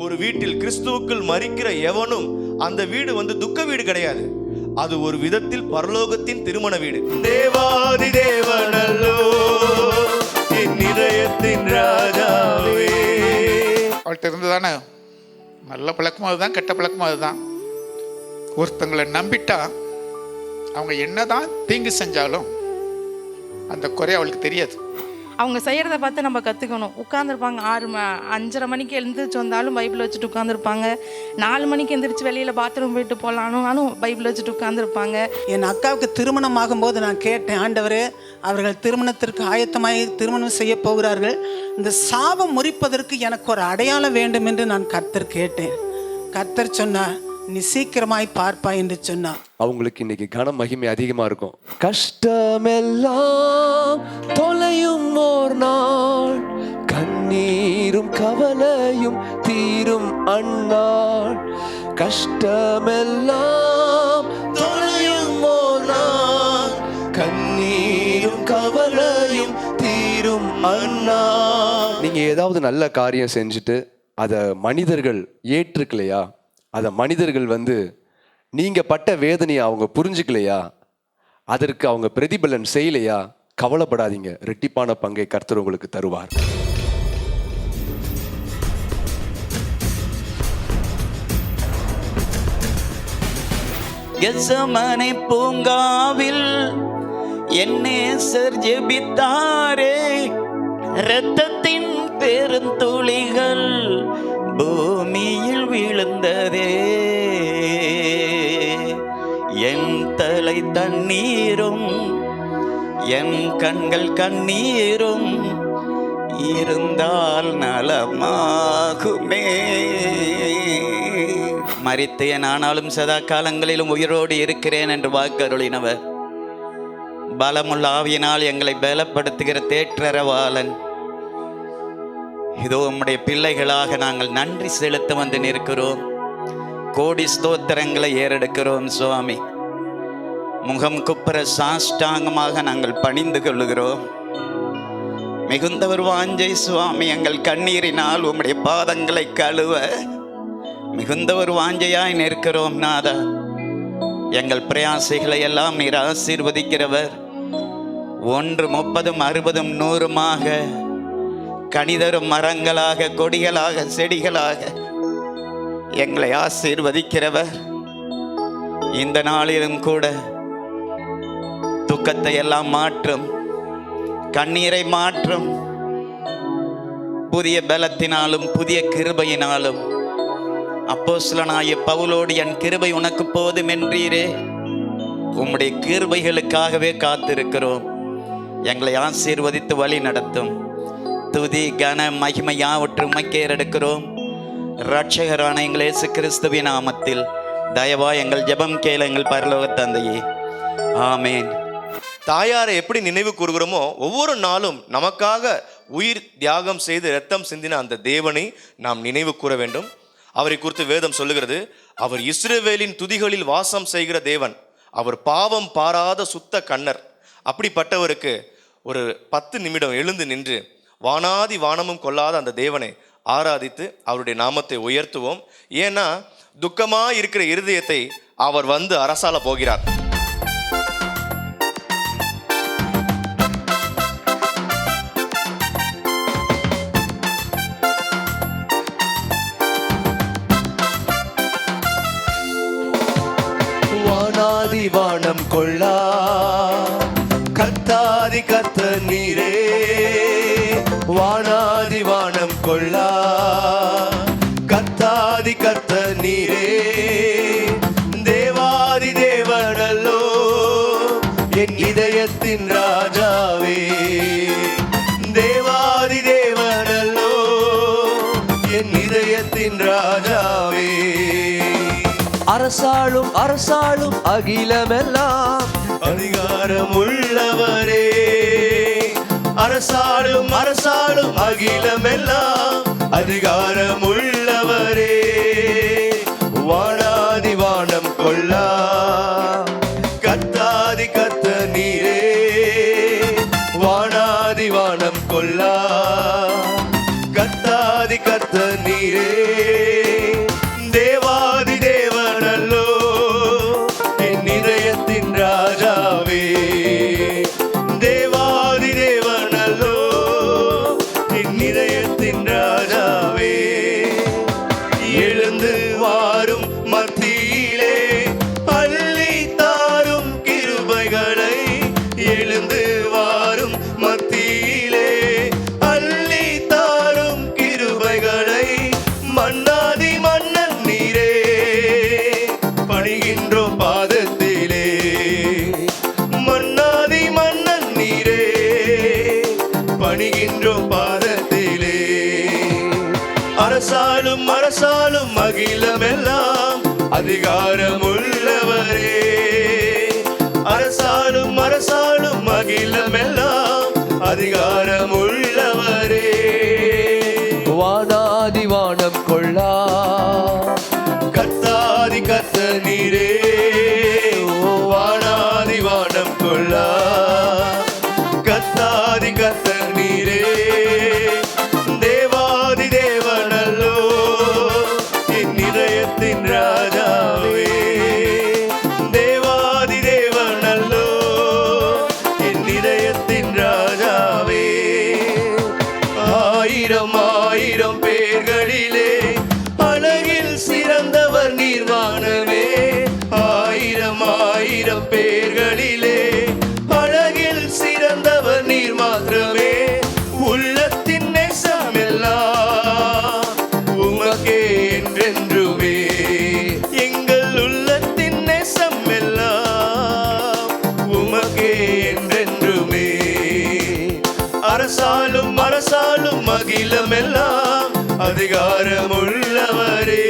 ஒரு வீட்டில் கிறிஸ்துவுக்குள் மரிக்கிற எவனும் அந்த வீடு துக்க வீடு கிடையாது. அது ஒரு விதத்தில் பரலோகத்தின் திருமண வீடு. தேவாதி தேவனல்லோ என் இதயத்தின் ராஜாவே. அவள்கிட்ட இருந்துதானே நல்ல பழக்கமும் அதுதான், கெட்ட பழக்கமும் அதுதான். ஒருத்தங்களை நம்பிட்டா அவங்க என்னதான் தீங்கு செஞ்சாலும் அந்த குறை அவளுக்கு தெரியாது. அவங்க செய்கிறத பார்த்து நம்ம கற்றுக்கணும். உட்காந்துருப்பாங்க 5:30 மணிக்கு எழுந்திரிச்சு வந்தாலும் பைபிள் வச்சுட்டு உட்காந்துருப்பாங்க. 4 மணிக்கு எழுந்திரிச்சு வெளியில் பாத்ரூம் போயிட்டு போகலானும் பைபிள் வச்சுட்டு உட்காந்துருப்பாங்க. என் அக்காவுக்கு திருமணம் ஆகும்போது நான் கேட்டேன், ஆண்டவரே அவர்கள் திருமணத்திற்கு ஆயத்தமாகி திருமணம் செய்ய போகிறார்கள், இந்த சாபம் முறிப்பதற்கு எனக்கு ஒரு அடையாளம் வேண்டும் என்று நான் கர்த்தர் கேட்டேன். கர்த்தர் சொன்னார், நீ சீக்கிரமாய் பார்ப்பாய் என்று சொன்னார். அவங்களுக்கு இன்னைக்கு கன மகிமை அதிகமா இருக்கும். கஷ்டமெல்லாம் தொலையும் ஓர் நாள், கண்ணீரும் கவலையும் தீரும் அந்நாள். கஷ்டமெல்லாம் தொலையும் ஓர் நாள், கண்ணீரும் கவலையும் தீரும் அந்நாள். நீங்க ஏதாவது நல்ல காரியம் செஞ்சுட்டு அதை மனிதர்கள் ஏற்றுக்கலையா, அதை மனிதர்கள் நீங்க பட்ட வேதனையை அவங்க புரிஞ்சுக்கலையா, அதற்கு அவங்க பிரதிபலன் செய்யலையா, கவலைப்படாதீங்க, ரெட்டிப்பான பங்கை கர்த்தர் உங்களுக்கு தருவார். கெத்செமனே பூங்காவில் என் நேசர் ஜெபித்தாரே, இரத்தத்தின் பெருந்துளிகள் பூமியில் விழுந்ததே. என் தலை தண்ணீரும் என் கண்கள் கண்ணீரும் இருந்தால் நலமாகுமே. மரித்தேன் ஆனாலும் சதா காலங்களிலும் உயிரோடு இருக்கிறேன் என்று வாக்கருளினவர், பலமுள்ள ஆவியினால் எங்களை பலப்படுத்துகிற தேற்றரவாளன், இதோ உம்முடைய பிள்ளைகளாக நாங்கள் நன்றி செலுத்த நிற்கிறோம். கோடி ஸ்தோத்திரங்களை ஏறெடுக்கிறோம் சுவாமி. முகம் குப்புற சாஷ்டாங்கமாக நாங்கள் பணிந்து கொள்ளுகிறோம். மிகுந்த ஒரு வாஞ்சை சுவாமி, எங்கள் கண்ணீரினால் உம்முடைய பாதங்களை கழுவ மிகுந்த ஒரு வாஞ்சையாய் நிற்கிறோம் நாதா. எங்கள் பிரயாசைகளை எல்லாம் நீர் ஆசீர்வதிக்கிறவர். 1 30 60 100 கனிதரும் மரங்களாக, கொடிகளாக, செடிகளாக எங்களை ஆசீர்வதிக்கிறவர். இந்த நாளிலும் கூட துக்கத்தை எல்லாம் மாற்றும், கண்ணீரை மாற்றும், புதிய பலத்தினாலும் புதிய கிருபையினாலும். அப்போஸ்தலனாகிய பவுலோடு என் கிருபை உனக்கு போதும் என்றீரே, உம்முடைய கிருபைகளுக்காகவே காத்திருக்கிறோம். எங்களை ஆசீர்வதித்து வழி நடத்தும். துதி கன மகிமை யாவற்றும் உமக்கே எடுக்கிறோம். இரட்சகரான எங்கள் இயேசு கிறிஸ்துவின் நாமத்தில் தயவா எங்கள் ஜெபம் கேள எங்கள் பரலோக தந்தையே, ஆமேன். தாயாரை எப்படி நினைவு கூறுகிறோமோ, ஒவ்வொரு நாளும் நமக்காக உயிர் தியாகம் செய்து இரத்தம் சிந்தின அந்த தேவனை நாம் நினைவு கூற வேண்டும். அவரை குறித்து வேதம் சொல்லுகிறது, அவர் இஸ்ரவேலின் துதிகளில் வாசம் செய்கிற தேவன், அவர் பாவம் பாராத சுத்த கண்ணர். அப்படிப்பட்டவருக்கு ஒரு 10 நிமிடம் எழுந்து நின்று வானாதி வானமும் கொள்ளாத அந்த தேவனை ஆராதித்து அவருடைய நாமத்தை உயர்த்துவோம். ஏன்னா துக்கமா இருக்கிற இருதயத்தை அவர் அரசால போகிறார். வானாதி வானம் கொள்ளா கர்த்தாதி கர்த்தர் நீரே, வானாதி வானம் கொள்ளா கர்த்தாதி கர்த்தர் நீரே. தேவாதி தேவனல்லோ என் இதயத்தின் ராஜாவே, தேவாதி தேவனல்லோ என் இதயத்தின் ராஜாவே. அரசாளும் அரசாளும் அகிலமெல்லாம் அதிகாரம் உள்ளவரே, அரசாளும் அரசாளும் அகிலமெல்லாம் அதிகாரம் உள்ளவரே. வானாதி வானம் கொள்ளா கர்த்தாதி கர்த்தர் நீரே, வானாதி வானம் கொள்ளா கர்த்தாதி கர்த்தர் நீரே. தேவாதி தேவனல்லோ என் இதயத்தின் ராஜாவே. தேவாதி தேவனல்லோ என் இதயத்தின் ராஜாவே. எழுந்து வாரும் மத்தியிலே அள்ளி தாரும் கிருபைகளை. எழுந்து வாரும் மத்தியிலே அள்ளி தாரும் கிருபைகளை. மன்னாதி மன்னன் நீரே பணிகின்றோம் பாதத்திலே. மன்னாதி மன்னன் நீரே பணிகின்றோம் பாதத்திலே. அரசாலும் அரசாலும் அகிலமெல்லாம் அதிகாரம் உள்ளவரே. அரசாலும் அரசாலும் அகிலமெல்லாம் அதிகாரம் உள்ளவரே. வானாதி வானம் கொள்ளா கர்த்தாதி கர்த்தர் நீரே. ஓ வானாதி வானம் கொள்ளா கர்த்தாதி கர்த்தர் நீரே. தேவாதி தேவனல்லோ என் இதயத்தின் ராஜாவே. தேவாதி தேவனல்லோ என் இதயத்தின் ராஜாவே. ஆயிரம் ஆயிரம் பேர்களிலே அழகில் சிறந்தவர் நீர்வானவே. ஆயிரம் ஆயிரம் பேர்களிலே அழகில் சிறந்தவர் நீர் மாத்திரமே. உள்ளத்தின் நேசமெல்லாம் உமக்கே என்றென்றுமே. எங்கள் உள்ளத்தின் நேசமெல்லாம் உமக்கே என்றென்றுமே. அரசாலும் அரசாலும் அகிலமெல்லாம் அதிகாரம் உள்ளவரே.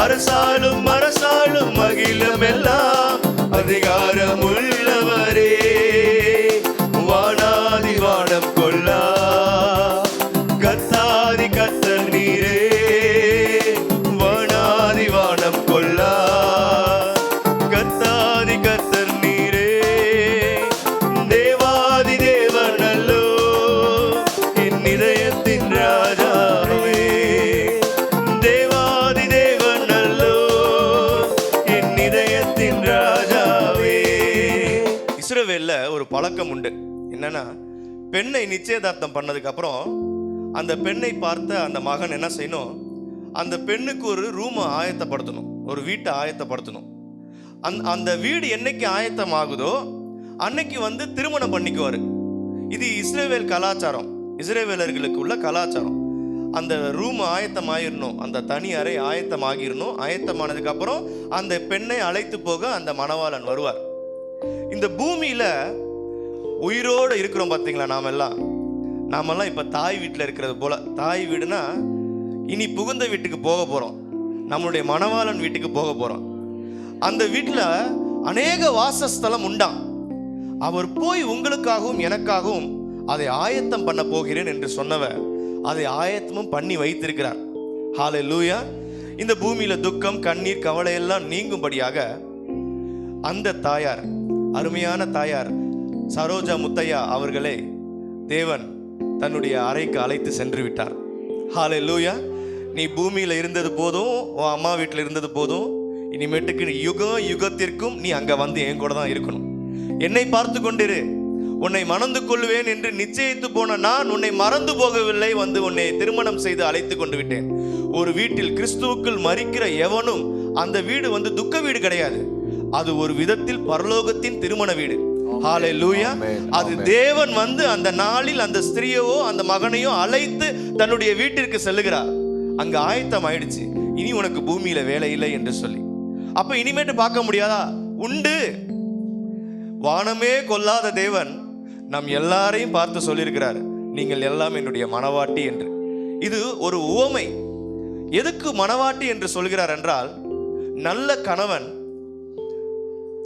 அரசாலும் அரசாலும் அகிலமெல்லாம் அதிகாரம் உள்ளவரே. வானாதி வானம் கொள்ளா கர்த்தாதி கர்த்தர் நீரே. வானாதி வானம் கொள்ளா கர்த்தாதி கர்த்தர் நீரே. தேவாதி தேவனல்லோ என் இதயத்தின் ராஜாவே. தேவாதி தேவனல்லோ என் இதயத்தின் ராஜாவே. இஸ்ரவேல்ல ஒரு பழக்கம் உண்டு. என்னன்னா, பெண்ணை நிச்சயதார்த்தம் பண்ணதுக்கு அப்புறம் அந்த பெண்ணை பார்த்த அந்த மகன் என்ன செய்யணும், அந்த பெண்ணுக்கு ஒரு ரூமை ஆயத்தப்படுத்தணும், ஒரு வீட்டை ஆயத்தப்படுத்தணும். அந்த வீடு என்னைக்கு ஆயத்தமாகுதோ அன்னைக்கு வந்து திருமணம் பண்ணிக்குவாரு. இது இஸ்ரவேல் கலாச்சாரம், இஸ்ரவேலர்களுக்கு உள்ள கலாச்சாரம். அந்த ரூம் ஆயத்தமாகிடணும், அந்த தனி அறை ஆயத்தமாகிடணும். ஆயத்தமானதுக்கு அப்புறம் அந்த பெண்ணை அழைத்து போக அந்த மணவாளன் வருவார். இந்த பூமியில உயிரோடு இருக்கிறோம் பார்த்தீங்களா, நாமெல்லாம் இப்போ தாய் வீட்டில் இருக்கிறது போல. தாய் வீடுனா இனி புகுந்த வீட்டுக்கு போக போகிறோம், நம்மளுடைய மணவாளன் வீட்டுக்கு போக போகிறோம். அந்த வீட்டில் அநேக வாசஸ்தலம் உண்டாம். அவர் போய் உங்களுக்காகவும் எனக்காகவும் அதை ஆயத்தம் பண்ண போகிறேன் என்று சொன்னவர் அதை ஆயத்தமும் பண்ணி வைத்திருக்கிறார். ஹல்லேலூயா. இந்த பூமியில துக்கம் கண்ணீர் கவலை எல்லாம் நீங்கும்படியாக அந்த தாயார், அருமையான தாயார் சரோஜா முத்தையா அவர்களே தேவன் தன்னுடைய அறைக்கு அழைத்து சென்று விட்டார். ஹல்லேலூயா. நீ பூமியில இருந்தது போதும், உன் அம்மா வீட்டில் இருந்தது போதும், இனிமேட்டுக்கு யுகத்திற்கும் நீ அங்க வந்து என் கூட தான் இருக்கணும். என்னை பார்த்து கொண்டிரு, உன்னை மணந்து கொள்வேன் என்று நிச்சயித்து போன நான் உன்னை மறந்து போகவில்லை, வந்து உன்னை திருமணம் செய்து அழைத்து கொண்டு விட்டேன். ஒரு வீட்டில் கிறிஸ்துவுக்குள் மரிக்கிற எவனும் அந்த வீடு வந்து துக்க வீடு கிடையாது, அது ஒரு விதத்தில் பரலோகத்தின் திருமண வீடு. ஹல்லேலூயா. அது தேவன் வந்து அந்த நாளில் அந்த ஸ்திரியோ அந்த மகனையோ அழைத்து தன்னுடைய வீட்டிற்கு செல்லுகிறார். அங்க ஆயத்தம் ஆயிடுச்சு, இனி உனக்கு பூமியில வேலை இல்லை என்று சொல்லி. அப்ப இனிமேட்டு பார்க்க முடியாதா? உண்டு. வானமே கொல்லாத தேவன் நம் எல்லாரையும் பார்த்து சொல்லியிருக்கிறார், நீங்கள் எல்லாம் என்னுடைய மணவாட்டி என்று. இது ஒரு உவமை. எதுக்கு மணவாட்டி என்று சொல்கிறார் என்றால், நல்ல கணவன்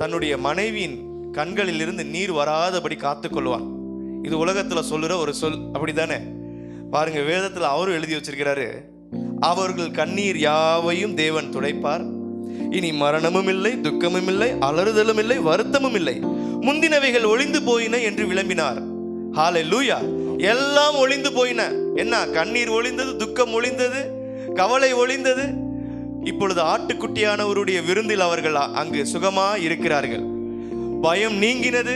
தன்னுடைய மனைவியின் கண்களில் இருந்து நீர் வராதபடி காத்து கொள்வான். இது உலகத்துல சொல்லுற ஒரு சொல், அப்படித்தானே? பாருங்க, வேதத்துல அவரும் எழுதி வச்சிருக்கிறாரு, அவர்கள் கண்ணீர் யாவையும் தேவன் துடைப்பார், இனி மரணமும் இல்லை, துக்கமும் இல்லை, அலறுதலும் இல்லை, வருத்தமும் இல்லை, முந்தினவைகள் ஒளிந்து போயின என்று விளம்பினார். ஹல்லேலூயா. எல்லாம் ஒளிந்து போயின. என்ன? கண்ணீர் ஒளிந்தது, துக்கம் ஒளிந்தது, கவலை ஒளிந்தது, இப்பொழுது ஆட்டுக்குட்டியானவருடைய விருந்தில் அவர்கள் அங்கு சுகமா இருக்கிறார்கள். பயம் நீங்கினது,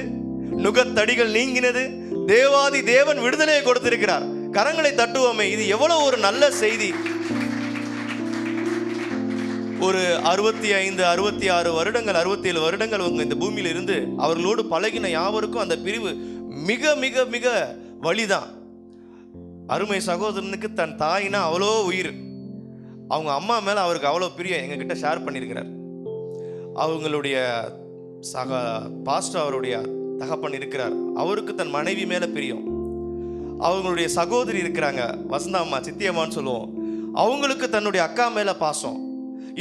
நுகத்தடிகள் நீங்கினது. தேவாதி தேவன் விடுதலையை கொடுத்திருக்கிறார். கரங்களை தட்டுவோமே, இது எவ்வளவு ஒரு நல்ல செய்தி. ஒரு 65, 66 வருடங்கள், 67 வருடங்கள் அவங்க இந்த பூமியில இருந்து அவர்களோடு பழகின யாவருக்கும் அந்த பிரிவு மிக மிக மிக வலிதான். அருமை சகோதரனுக்கு தன் தாயினா அவ்வளோ உயிர். அவங்க அம்மா மேல அவருக்கு அவ்வளோ பிரியம். எங்ககிட்ட ஷேர் பண்ணியிருக்கிறார். அவங்களுடைய பாஸ்டர் அவருடைய தகப்பன் இருக்கிறார், அவருக்கு தன் மனைவி மேல பிரியம். அவங்களுடைய சகோதரி இருக்கிறாங்க, வசந்தாம்மா, சித்தியம்மான்னு சொல்லுவோம், அவங்களுக்கு தன்னுடைய அக்கா மேல பாசம்.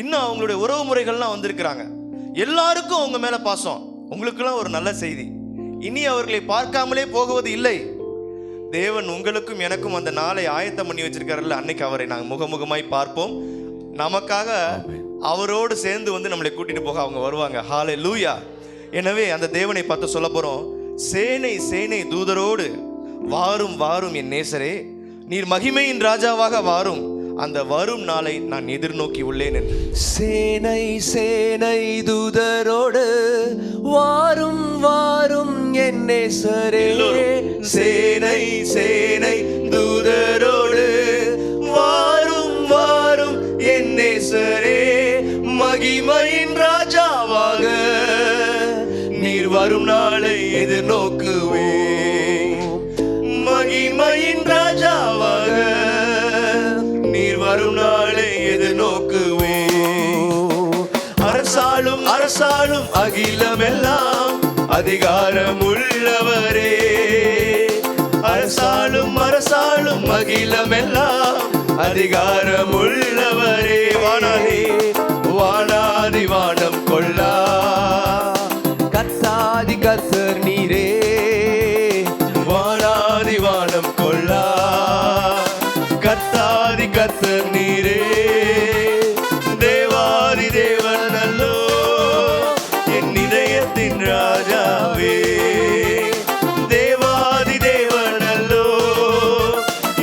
இன்னும் அவங்களுடைய உறவு முறைகள்லாம் வந்திருக்கிறாங்க, எல்லாருக்கும் அவங்க மேல பாசம். உங்களுக்கெல்லாம் ஒரு நல்ல செய்தி, இனி அவர்களை பார்க்காமலே போகுவது இல்லை. தேவன் உங்களுக்கும் எனக்கும் அந்த நாளை ஆயத்தம் பண்ணி வச்சிருக்காருல்ல, அன்னைக்கு அவரை நாங்கள் முகமுகமாய் பார்ப்போம். நமக்காக அவரோடு சேர்ந்து வந்து நம்மளை கூட்டிட்டு போக அவங்க வருவாங்க. ஹல்லேலூயா. எனவே அந்த தேவனை பார்த்து சொல்ல போறோம், சேனை சேனை தூதரோடு வாரும் வாரும் என் நேசரே, நீர் மகிமையின் ராஜாவாக வாரும், அந்த வரும் நாளை நான் எதிர்நோக்கி உள்ளேன் என்று. சேனை சேனை தூதரோடு வாரும் வாரும் என் நேசரே, சேனை சேனை தூதரோடு வாரும் வாரும் என் நேசரே, மகிமையின் ராஜாவாக நீர் வரும் நாளை எதிர்நோக்குவே, மகிமையின் ராஜாவாக நீர் வரும் நாளை எதிர்நோக்குவே. அரசாளும் அரசாளும் அகிலமெல்லாம் அதிகாரம் உள்ளவரே, அரசாளும் அரசாளும் அகிலமெல்லாம் அதிகாரம் உள்ளவரே, வானாதி வானாதி வானம் கொள்ளா கத்தாதி கத்தர் நீரே, வானாதி வானம் கொள்ளா கத்தாதி கத்தர் நீரே, தேவாதி தேவன் நல்லோ என் இதயத்தின் ராஜாவே, தேவாதி தேவன் நல்லோ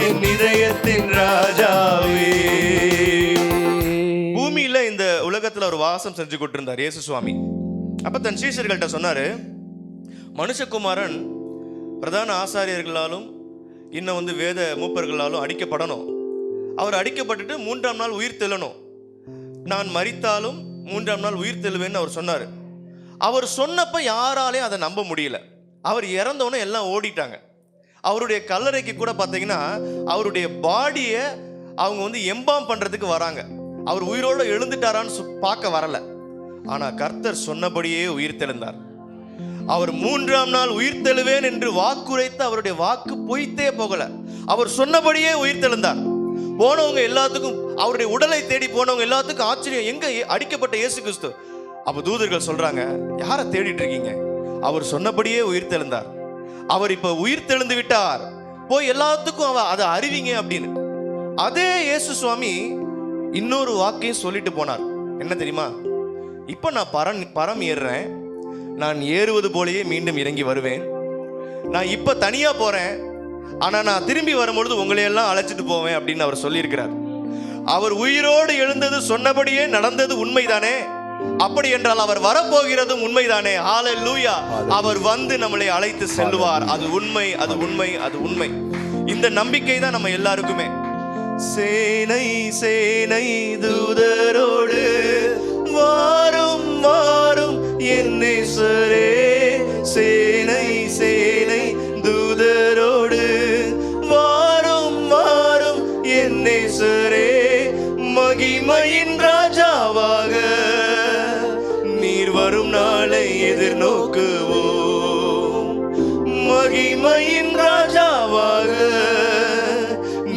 என் இதயத்தின் ராஜாவே. பூமியில இந்த உலகத்துல ஒரு வாசம் செஞ்சு கொண்டிருந்தார் இயேசு சுவாமி. அப்ப தன் சீஷர்கள்ட்ட சொன்னாரு, மனுஷகுமாரன் பிரதான ஆசாரியர்களாலும் இன்னும் வந்து வேத மூப்பர்களாலும் அடிக்கப்படணும், அவர் அடிக்கப்பட்டுட்டு 3ஆம் நாள் உயிர் தெள்ளணும், நான் மரித்தாலும் 3ஆம் நாள் உயிர் தெழுவேன்னு அவர் சொன்னார். அவர் சொன்னப்ப யாராலையும் அதை நம்ப முடியல. அவர் இறந்தோன்னு எல்லாம் ஓடிட்டாங்க. அவருடைய கல்லறைக்கு கூட பார்த்தீங்கன்னா அவருடைய பாடியை அவங்க வந்து எம்பாம் பண்றதுக்கு வராங்க. அவர் உயிரோடு எழுந்துட்டாரான்னு பார்க்க வரல. ஆனா கர்த்தர் சொன்னபடியே உயிர் தெழுந்தார். அவர் 3ஆம் நாள் உயிர் தெழுவேன் என்று வாக்குரைத்து அவருடைய வாக்கு பொய்த்தே போகல. அவர் சொன்னபடியே உயிர் தெழுந்தார். போனவங்க எல்லாத்துக்கும், அவருடைய உடலை தேடி போனவங்க எல்லாத்துக்கும் ஆச்சரியம், எங்க அடிக்கப்பட்ட இயேசு கிறிஸ்து? அப்ப தூதர்கள் சொல்றாங்க, யாரை தேடிட்டு இருக்கீங்க? அவர் சொன்னபடியே உயிர் தெழுந்தார். அவர் இப்ப உயிர் தெழுந்து விட்டார், போய் எல்லாத்துக்கும் அதை அறிவிங்க அப்படின்னு. அதே இயேசு சுவாமி இன்னொரு வாக்கையும் சொல்லிட்டு போனார். என்ன தெரியுமா? இப்ப நான் பரம் ஏறுறேன், நான் ஏறுவது போலயே மீண்டும் இறங்கி வருவேன். நான் இப்ப தனியா போறேன், ஆனா நான் திரும்பி வரும்பொழுது உங்களையெல்லாம் அழைச்சிட்டு போவேன் அப்படின்னு அவர் சொல்லியிருக்கிறார். அவர் உயிரோடு எழுந்தது சொன்னபடியே நடந்தது உண்மைதானே? அப்படி என்றால் அவர் வரப்போகிறதும் உண்மைதானே? ஹல்லேலூயா. அவர் வந்து நம்மளை அழைத்து செல்வார். அது உண்மை, அது உண்மை, அது உண்மை. இந்த நம்பிக்கை தான் நம்ம எல்லாருக்குமே. சேனை சேனை தூதரோடு வாரும் வாரும் என் நேசரே, சேனை சேனை தூதரோடு வாரும் வாரும் என் நேசரே, மகிமையின் ராஜாவாக நீர் வரும் நாளை எதிர்நோக்குவோம், மகிமையின் ராஜாவாக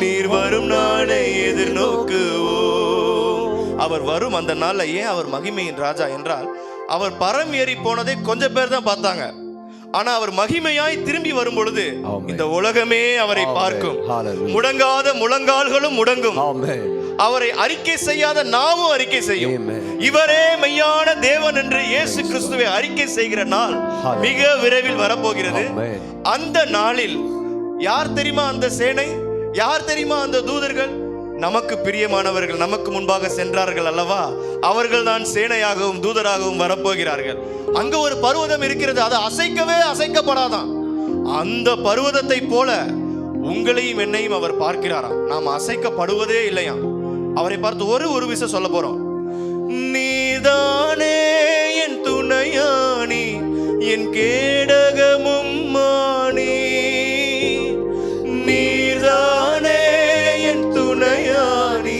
நீர் வரும் நாளை எதிர்நோக்குவோம். அவர் வரும் அந்த நாள்ல ஏன் அவர் மகிமையின் ராஜா என்றால், அவர் பரம் ஏறி போனதை கொஞ்சம் பேர் தான் பார்த்தாங்க. ஆனா அவர் மகிமையாய் திரும்பி வரும் பொழுது இந்த உலகமே அவரை பார்க்கும். முடங்காத முழங்கால்களும் முடங்கும். அவரை அறிக்கை செய்யாத நாமும் அறிக்கை செய்யும். இவரே மெய்யான தேவன் என்று இயேசு கிறிஸ்துவை அறிக்கை செய்கிற நாள் மிக விரைவில் வரப்போகிறது. அந்த நாளில் யார் தெரியுமா அந்த சேனை? யார் தெரியுமா அந்த தூதர்கள்? நமக்கு பிரியமானவர்கள் நமக்கு முன்பாக சென்றார்கள் அல்லவா, அவர்கள் தான் சேனையாகவும் தூதராகவும் வரப்போகிறார்கள். அங்க ஒரு பர்வதம் இருக்கிறது, அது அசைக்கவே அசைக்கப்படாதான். அந்த பர்வதத்தை போல உங்களையும் என்னையும் அவர் பார்க்கிறாராம். நாம் அசைக்கப்படுவதே இல்லையாம். அவரை பார்த்து ஒரு விஷயம் சொல்ல போறோம். நீதானே என் துணையானி, என் கேடகமும் மானி. நீதானே என் துணையானி,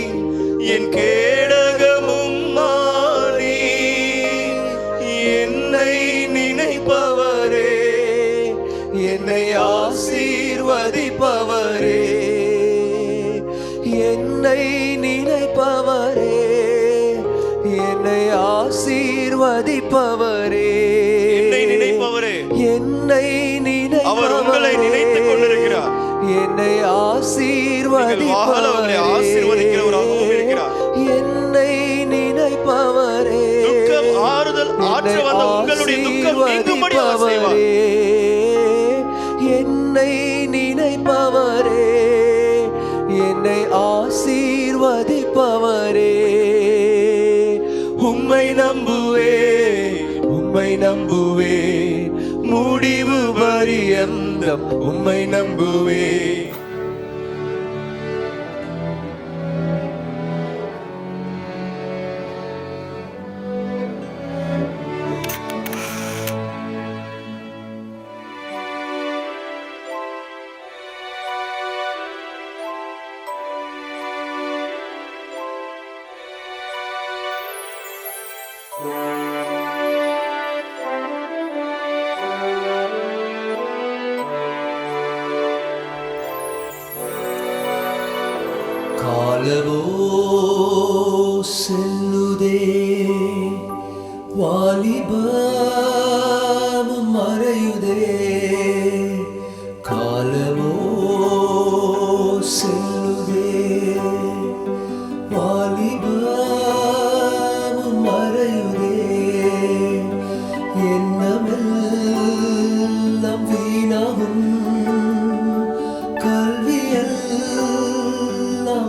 என் கேடகமும் மானி. என்னை நினைப்பவரே, என்னை ஆசீர்வதிப்பவரே, என்னை நினைப்பவரே, என்னை ஆசீர்வதிப்பவரே, என்னை நினைப்பவரே, என்னை அவர் உங்களை நினைத்துக் கொண்டிருக்கிறார். என்னை ஆசீர்வதிக்கிறவராகவும் இருக்கிறார். என்னை நினைப்பவரே, துக்கம் ஆறுதல் ஆற்ற வந்த உங்களுடைய துக்கம் நீங்கும்படி அவர் செய்வார். என்னை நினைப்பவரே, என்னை ஆசீர்வதிப்பவரே. உம்மை நம்புவே, உம்மை நம்புவே, முடிவு பரியந்தம் உம்மை நம்புவே. காலவோ செல்லுதே, வாலிபமும் மறையுதே. காலவோ செல்லுதே, வாலிபமும் மறையுதே. எண்ணமெல்லாம் வீணாகும், கல்வியெல்லாம்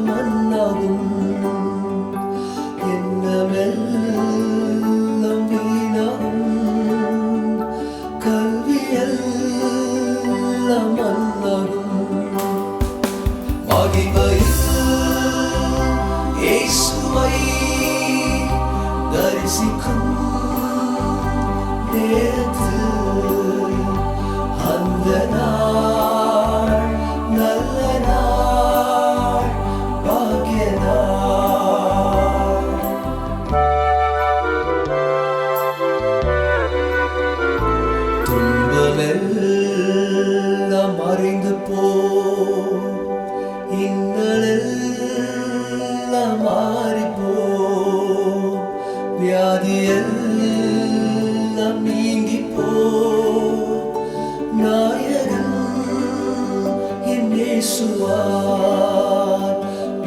மண்ணாகும். எண்ணமெல்லாம் வீணாகும், கல்வியெல்லாம் மண்ணாகும். மகிமையில் இயேசுவை தரிசிக்கும் நேரத்தில் அந்த நாள் நல்ல நாள், பாக்கிய நாள். துன்பமெல்லாம் மறைந்து போ, இன்னலெல்லாம் மாறிப்போ. வியாதியெல்லாம் நீங்கிப்போ. நாயகன் என் இயேசுவார்.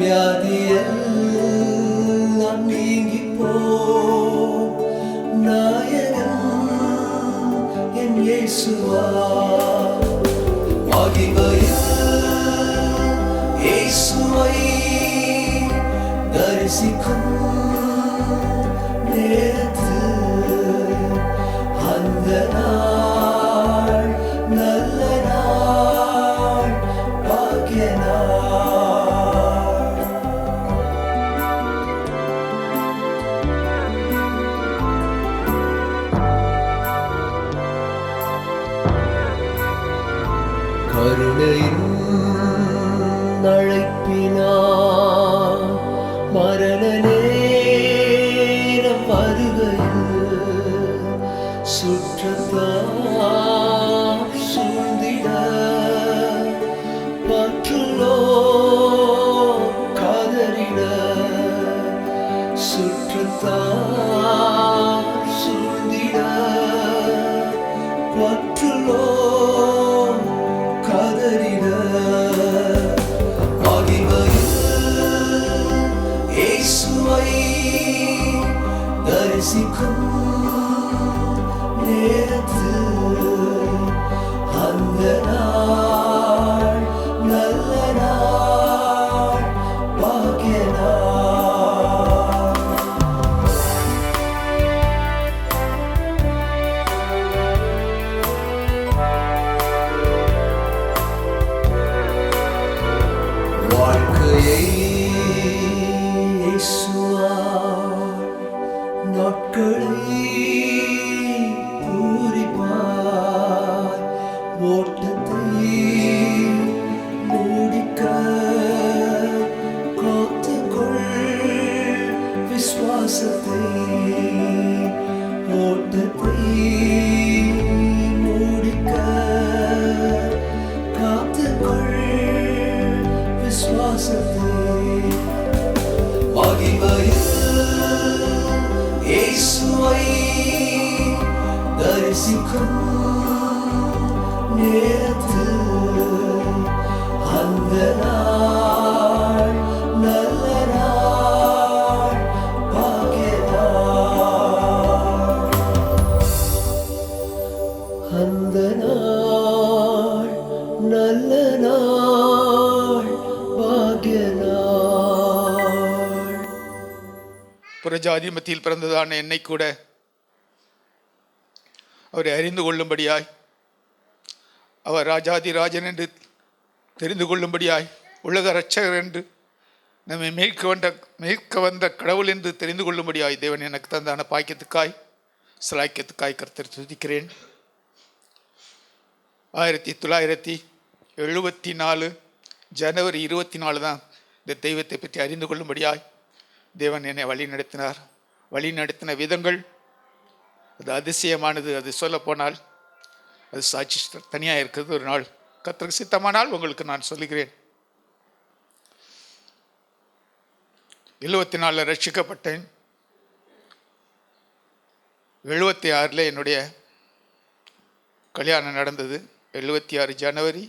வியாதியெல்லாம் நீங்கிப்போ. நாயகன் என் இயேசுவார். மகிமையில் இயேசுவை தரிசிக்கும் நேரத்தில் அந்த நாள் நல்ல நாள், பாக்கிய நாள். கருணையின் அழைப்பினார் மரண நேரம் வருகையில் சுற்றத்தார் சூழ்ந்திட பற்றுள்ளோ காதலிட. சுற்றத்தார் சூழ்ந்திட பற்றுள்ளோ காதலிட. இயேசுவை தரிசிக்கும் நேரத்தில் அந்த நாள் நல்ல நாள், பாக்கிய மகிமையில் இயேசுவை தரிசிக்கும் நேரத்தில் அந்த நாள் நல்ல நாள் பாக்கிய நாள். அந்த நாள் நல்ல நாள் பாக்கிய நாள். புறஜாதி மத்தியில் பிறந்ததான என்னை கூட அவரை அறிந்து கொள்ளும்படியாய், அவர் ராஜாதி ராஜன் என்று தெரிந்து கொள்ளும்படியாய், உலக இரட்சகர் என்று நம்மை மீட்க வந்த கடவுள் என்று தெரிந்து கொள்ளும்படியாய் தேவன் எனக்கு தந்தான பாக்கியத்துக்காய் சிலாக்கியத்துக்காய் கர்த்தரை துதிக்கிறேன். 1974 ஜனவரி 24 தான் இந்த தெய்வத்தை பற்றி அறிந்து கொள்ளும்படியாய் தேவன் என்னை வழி நடத்தினார். வழி நடத்தின விதங்கள் அது அதிசயமானது. அது சொல்ல போனால் அது சாட்சி தனியாக இருக்கிறது. ஒரு நாள் கர்த்தருக்கு சித்தமானால் உங்களுக்கு நான் சொல்லுகிறேன். 74 ரட்சிக்கப்பட்டேன். 76 என்னுடைய கல்யாணம் நடந்தது. 76 ஜனவரி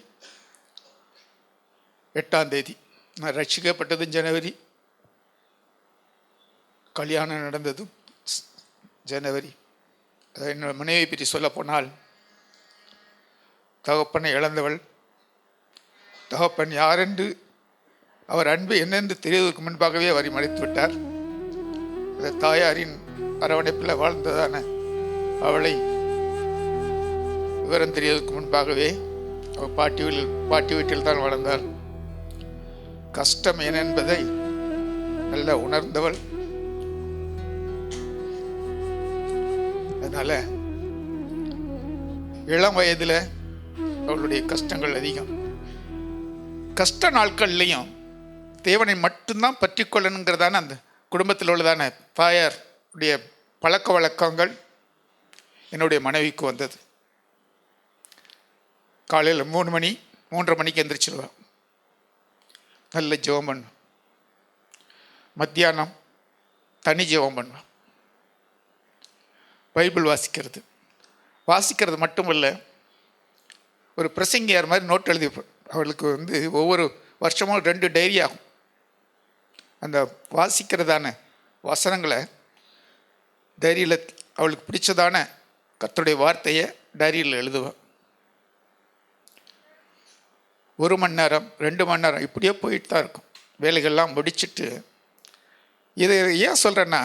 8ஆம் தேதி. நான் ரட்சிக்கப்பட்டதும் ஜனவரி, கல்யாணம் நடந்ததும் ஜனவரி. என்னோட மனைவியை பற்றி சொல்ல போனால், தகப்பனை இழந்தவள். தகப்பன் யாரென்று, அவர் அன்பு என்னென்று தெரிவதற்கு முன்பாகவே அவரை மறைத்து விட்டார். அந்த தாயாரின் அரவணைப்பில் வாழ்ந்ததான அவளை விவரம் தெரிவதற்கு முன்பாகவே அவர் பாட்டி வீட்டில் தான் வளர்ந்தார். கஷ்டம் என்ன என்பதை நல்ல உணர்ந்தவள். அதனால இளம் வயதில் அவளுடைய கஷ்டங்கள் அதிகம். கஷ்ட நாட்கள்லையும் தேவனை மட்டும்தான் பற்றி கொள்ளணுங்கிறதான அந்த குடும்பத்தில் உள்ளதான தாயாருடைய பழக்க வழக்கங்கள் என்னுடைய மனைவிக்கு வந்தது. காலையில் 3:30 மணிக்கு எந்திரிச்சிடுவேன். நல்ல ஜெபம் பண்ணுவேன். மத்தியானம் தனி ஜெபம் பண்ணுவேன். பைபிள் வாசிக்கிறது மட்டும் இல்லை, ஒரு பிரசங்கியார் மாதிரி நோட் எழுதி அவளுக்கு ஒவ்வொரு வருஷமும் 2 டைரி ஆகும். அந்த வாசிக்கிறதான வசனங்களை டைரியில் அவளுக்கு பிடிச்சதான கர்த்தருடைய வார்த்தையை டைரியில் எழுதுவேன். 1 மணி நேரம் 2 மணி நேரம் இப்படியே போயிட்டு தான் இருக்கும். வேலைகள்லாம் முடிச்சுட்டு இதை ஏன் சொல்கிறேன்னா,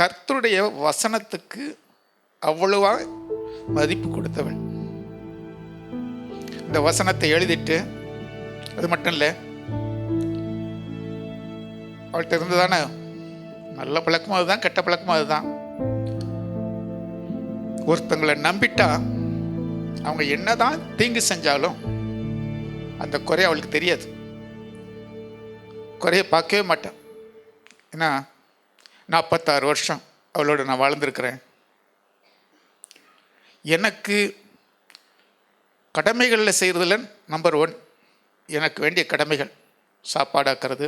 கர்த்தருடைய வசனத்துக்கு அவ்வளவா மதிப்பு கொடுத்தவள். இந்த வசனத்தை எழுதிட்டு, அது மட்டும் இல்லை, அவள்கிட்ட இருந்ததான நல்ல பழக்கமும் அதுதான், கெட்ட பழக்கமும் அதுதான். ஒருத்தங்களை நம்பிட்டா அவங்க என்னதான் தீங்கு செஞ்சாலும் அந்த குறைய அவளுக்கு தெரியாது. குறைய பார்க்கவே மாட்டேன். ஏன்னா 46 வருஷம் அவளோட நான் வாழ்ந்துருக்கிறேன். எனக்கு கடமைகளில் செய்கிறதுல நம்பர் 1 எனக்கு வேண்டிய கடமைகள், சாப்பாடாக்கிறது,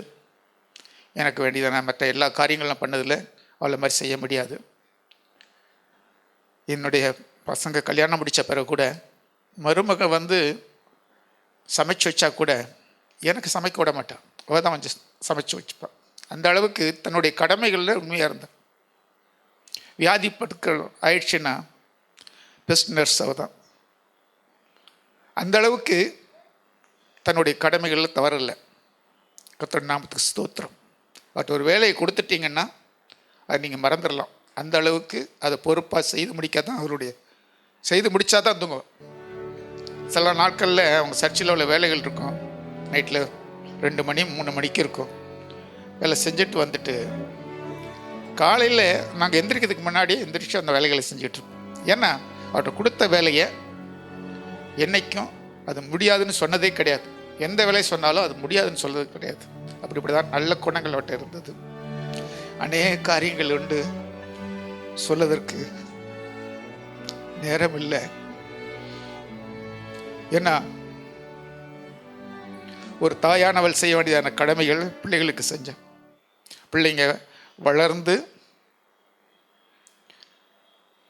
எனக்கு வேண்டியதான மற்ற எல்லா காரியங்களும் பண்ணதில் அவளை மாதிரி செய்ய முடியாது. என்னுடைய பசங்க கல்யாணம் முடித்த பிறகு கூட மருமக சமைச்சு வச்சா கூட எனக்கு சமைக்க விட மாட்டான். அவள் தான் கொஞ்சம் சமைச்சு வச்சுப்பான். அந்த அளவுக்கு தன்னுடைய கடமைகளில் உண்மையாக இருந்தான். வியாதிப்பட்டுக்கள் ஆயிடுச்சுன்னா பெஸ்ட் நர்ஸ் அவள் தான். அந்த அளவுக்கு தன்னுடைய கடமைகளில் தவறில்லை. கர்த்தர் நாமத்துக்கு ஸ்தோத்திரம். பட் ஒரு வேலையை கொடுத்துட்டிங்கன்னா அது நீங்கள் மறந்துடலாம். அந்த அளவுக்கு அதை பொறுப்பாக செய்து முடிக்காதான் அவருடைய செய்து முடித்தா தான் தூங்குவோம். சில நாட்களில் அவங்க சர்ச்சில் உள்ள வேலைகள் இருக்கும். நைட்டில் 2 மணி 3 மணிக்கு இருக்கும். வேலை செஞ்சுட்டு வந்துட்டு காலையில் நாங்கள் எந்திரிக்கிறதுக்கு முன்னாடியே எந்திரிச்சு அந்த வேலைகளை செஞ்சிட்ருப்போம். ஏன்னா அவர்கிட்ட கொடுத்த வேலையை என்றைக்கும் அது முடியாதுன்னு சொன்னதே கிடையாது. எந்த வேலையை சொன்னாலும் அது முடியாதுன்னு சொல்றது கிடையாது. இப்படி தான் நல்ல குணங்கள் அவர்கிட்ட இருந்தது. அநேக காரியங்கள் உண்டு, சொல்லதற்கு நேரம் இல்லை. ஏன்னா ஒரு தாயானவள் செய்ய வேண்டியதான கடமைகள் பிள்ளைகளுக்கு செஞ்சேன். பிள்ளைங்க வளர்ந்து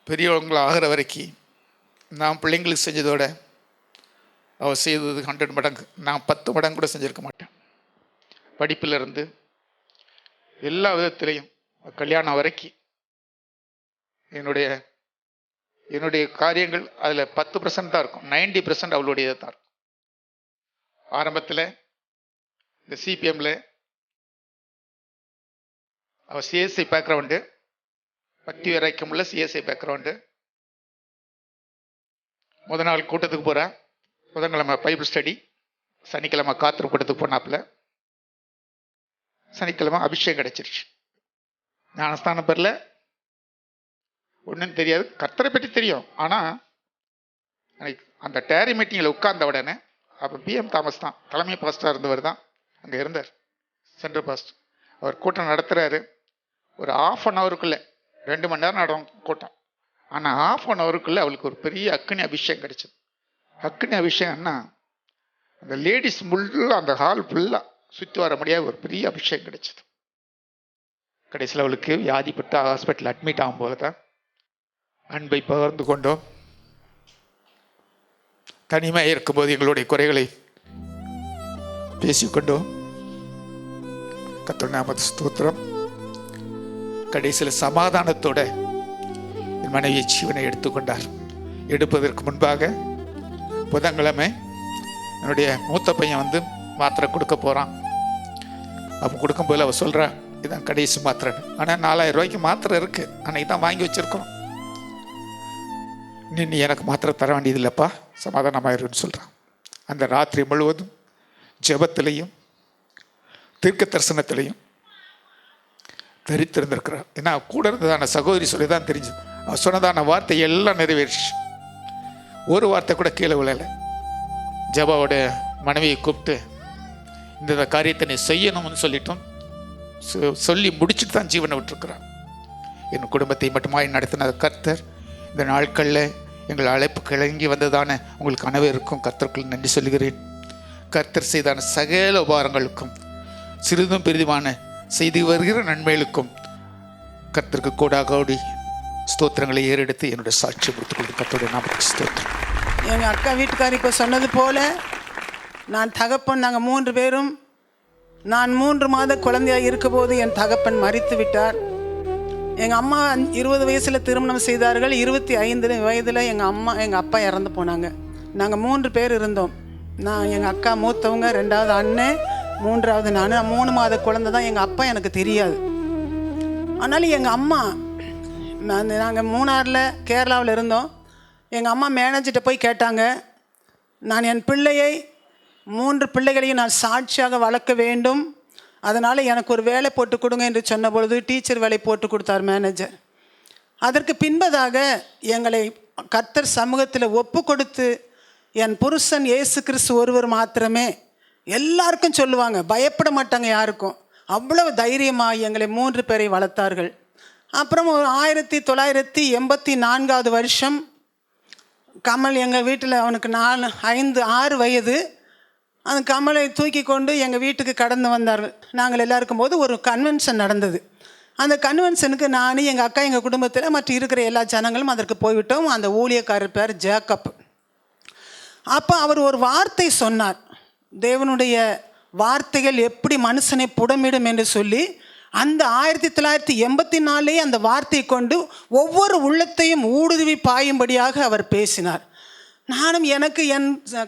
பெரியவங்களை ஆகிற வரைக்கும் நான் பிள்ளைங்களுக்கு செஞ்சதோட அவள் செய்தது 100 மடங்கு. நான் 10 மடங்கு கூட செஞ்சுருக்க மாட்டேன். படிப்பிலிருந்து எல்லா விதத்திலையும் கல்யாணம் வரைக்கும் என்னுடைய காரியங்கள் அதில் 10% தான் இருக்கும். 90% அவளுடையது தான் இருக்கும். ஆரம்பத்தில் இந்த சிபிஎம்மில் அவள் சிஎஸ்ஐ பேக்ரவுண்டு, பக்தி வரைக்கும்ல சிஎஸ்ஐ பேக்ரவுண்டு. முதல் நாள் கூட்டத்துக்கு போகிறா, புதன்கிழமை பைபிள் ஸ்டடி, சனிக்கிழமை காத்திரு கூட்டத்துக்கு போனாப்புல, சனிக்கிழமை அபிஷேகம் கிடைச்சிருச்சு. ஞானஸ்தானம் பெறல, ஒன்றும் தெரியாது, கர்த்தரை பற்றி தெரியும். ஆனால் அந்த டேரி மீட்டிங்கில் உட்கார்ந்த உடனே, அப்போ பிஎம் தாமஸ் தான் தலைமை பாஸ்டராக இருந்தவர், தான் அங்கே இருந்தார், சென்ட்ரல் பாஸ்டர். அவர் கூட்டம் நடத்துகிறாரு. ஒரு 1/2 ஹவருக்குள்ளே 2 மணி நேரம் நடக்கும் கூட்டம். ஆனால் 1/2 ஹவருக்குள்ளே அவளுக்கு ஒரு பெரிய அக்னி அபிஷேகம் கிடைச்சது. அக்னி அபிஷேகம்னா அந்த லேடிஸ் ஃபுல்லாக, அந்த ஹால் ஃபுல்லாக சுற்றி வர முடியாத ஒரு பெரிய அபிஷேகம் கிடைச்சது. கடைசியில் அவளுக்கு வியாதிப்பட்டு ஹாஸ்பிட்டல் அட்மிட் ஆகும் போது தான் அன்பை பகிர்ந்து கொண்டோம். தனிமையாக இருக்கும்போது எங்களுடைய குறைகளை பேசிக்கொண்டோம். கர்த்தருடைய நாமத்துக்கு ஸ்தோத்திரம். கடைசியில் சமாதானத்தோட என் மனைவி ஜீவனை எடுத்துக்கொண்டார். எடுப்பதற்கு முன்பாக புதன்கிழமை என்னுடைய மூத்த பையன் வந்து மாத்திரை கொடுக்க போகிறான். அப்போ கொடுக்கும்போது அவள் சொல்கிறா, இதுதான் கடைசி மாத்திரைன்னு. ஆனால் 4000 ரூபாய்க்கு மாத்திரை இருக்குது, அன்னைக்கு தான் வாங்கி வச்சுருக்கோம். நீ எனக்கு மாத்திரை தர வேண்டியது இல்லைப்பா, சமாதானமாயிருன்னு சொல்கிறான். அந்த ராத்திரி முழுவதும் ஜெபத்திலையும் தீர்க்க தரிசனத்திலையும் தரித்திருந்திருக்கிறார். ஏன்னா கூட இருந்ததான சகோதரி சொல்லி தான் தெரிஞ்சது. அவன் சொன்னதான வார்த்தை எல்லாம் நிறைவேறிச்சு. ஒரு வார்த்தை கூட கீழே விழலை. ஜபாவோட மனைவியை கூப்பிட்டு இந்த காரியத்தை நீ செய்யணும்னு சொல்லிட்டோம், சொல்லி முடிச்சுட்டு தான் ஜீவனை விட்டுருக்கிறான். என் குடும்பத்தை மட்டுமாய் நடத்தின கர்த்தர் இந்த நாட்களில் எங்கள் அழைப்பு கிளங்கி வந்ததான உங்களுக்கு அனைவருக்கும் கர்த்தருக்குள் நன்றி சொல்கிறேன். கர்த்தர் செய்தான சகல உபகாரங்களுக்கும் சிறிதும் பெரிதுமான செய்து வருகிற நன்மைகளுக்கும் கர்த்தருக்கு கோடாகோடி ஸ்தோத்திரங்களை ஏறெடுத்து என்னுடைய சாட்சி முடித்துக்கொண்டு கர்த்தருடைய நாமத்துக்கு ஸ்தோத்திரம். எங்கள் அக்கா வீட்டுக்காரி இப்போ சொன்னது போல் நான் தகப்பன், நாங்கள் 3 பேரும், நான் 3 மாத குழந்தையாக இருக்கும்போது என் தகப்பன் மரித்து விட்டார். எங்கள் அம்மா 20 வயசில் திருமணம் செய்தார்கள். 25 வயதில் எங்கள் அப்பா இறந்து போனாங்க. நாங்கள் 3 பேர் இருந்தோம். நான், எங்கள் அக்கா மூத்தவங்க, 2வது அண்ணன், 3வது நான். 3 மாத குழந்தை தான். எங்கள் அப்பா எனக்கு தெரியாது. ஆனாலும் எங்கள் அம்மா, நாங்கள் மூணாரில் கேரளாவில் இருந்தோம். எங்கள் அம்மா மேனேஜர்கிட்ட போய் கேட்டாங்க, நான் என் பிள்ளையை 3 பிள்ளைகளையும் நான் சாட்சியாக வளர்க்க வேண்டும், அதனால் எனக்கு ஒரு வேலை போட்டு கொடுங்க என்று சொன்ன பொழுது டீச்சர் வேலை போட்டு கொடுத்தார் மேனேஜர். அதற்கு பின்பதாக எங்களை கர்த்தர் சமூகத்தில் ஒப்பு கொடுத்து, என் புருஷன் இயேசு கிறிஸ்து ஒருவர் மாத்திரமே, எல்லாருக்கும் சொல்லுவாங்க, பயப்பட மாட்டாங்க யாருக்கும். அவ்வளவு தைரியமாக எங்களை 3 பேரை வளர்த்தார்கள். அப்புறம் 1984வது வருஷம் கமல் எங்கள் வீட்டில், அவனுக்கு 6 வயது. அந்த கமலை தூக்கி கொண்டு எங்கள் வீட்டுக்கு கடந்து வந்தார்கள். நாங்கள் எல்லாம் இருக்கும்போது ஒரு கன்வென்ஷன் நடந்தது. அந்த கன்வென்ஷனுக்கு நான், எங்கள் அக்கா, எங்கள் குடும்பத்தில் மற்ற இருக்கிற எல்லா ஜனங்களும் அதற்கு போய்விட்டோம். அந்த ஊழியக்காரர் பேர் ஜேக்கப். அப்போ அவர் ஒரு வார்த்தை சொன்னார். தேவனுடைய வார்த்தைகள் எப்படி மனுஷனை புடமிடும் என்று சொல்லி, அந்த 1984 அந்த வார்த்தையை கொண்டு ஒவ்வொரு உள்ளத்தையும் ஊடுருவி பாயும்படியாக அவர் பேசினார். நானும்,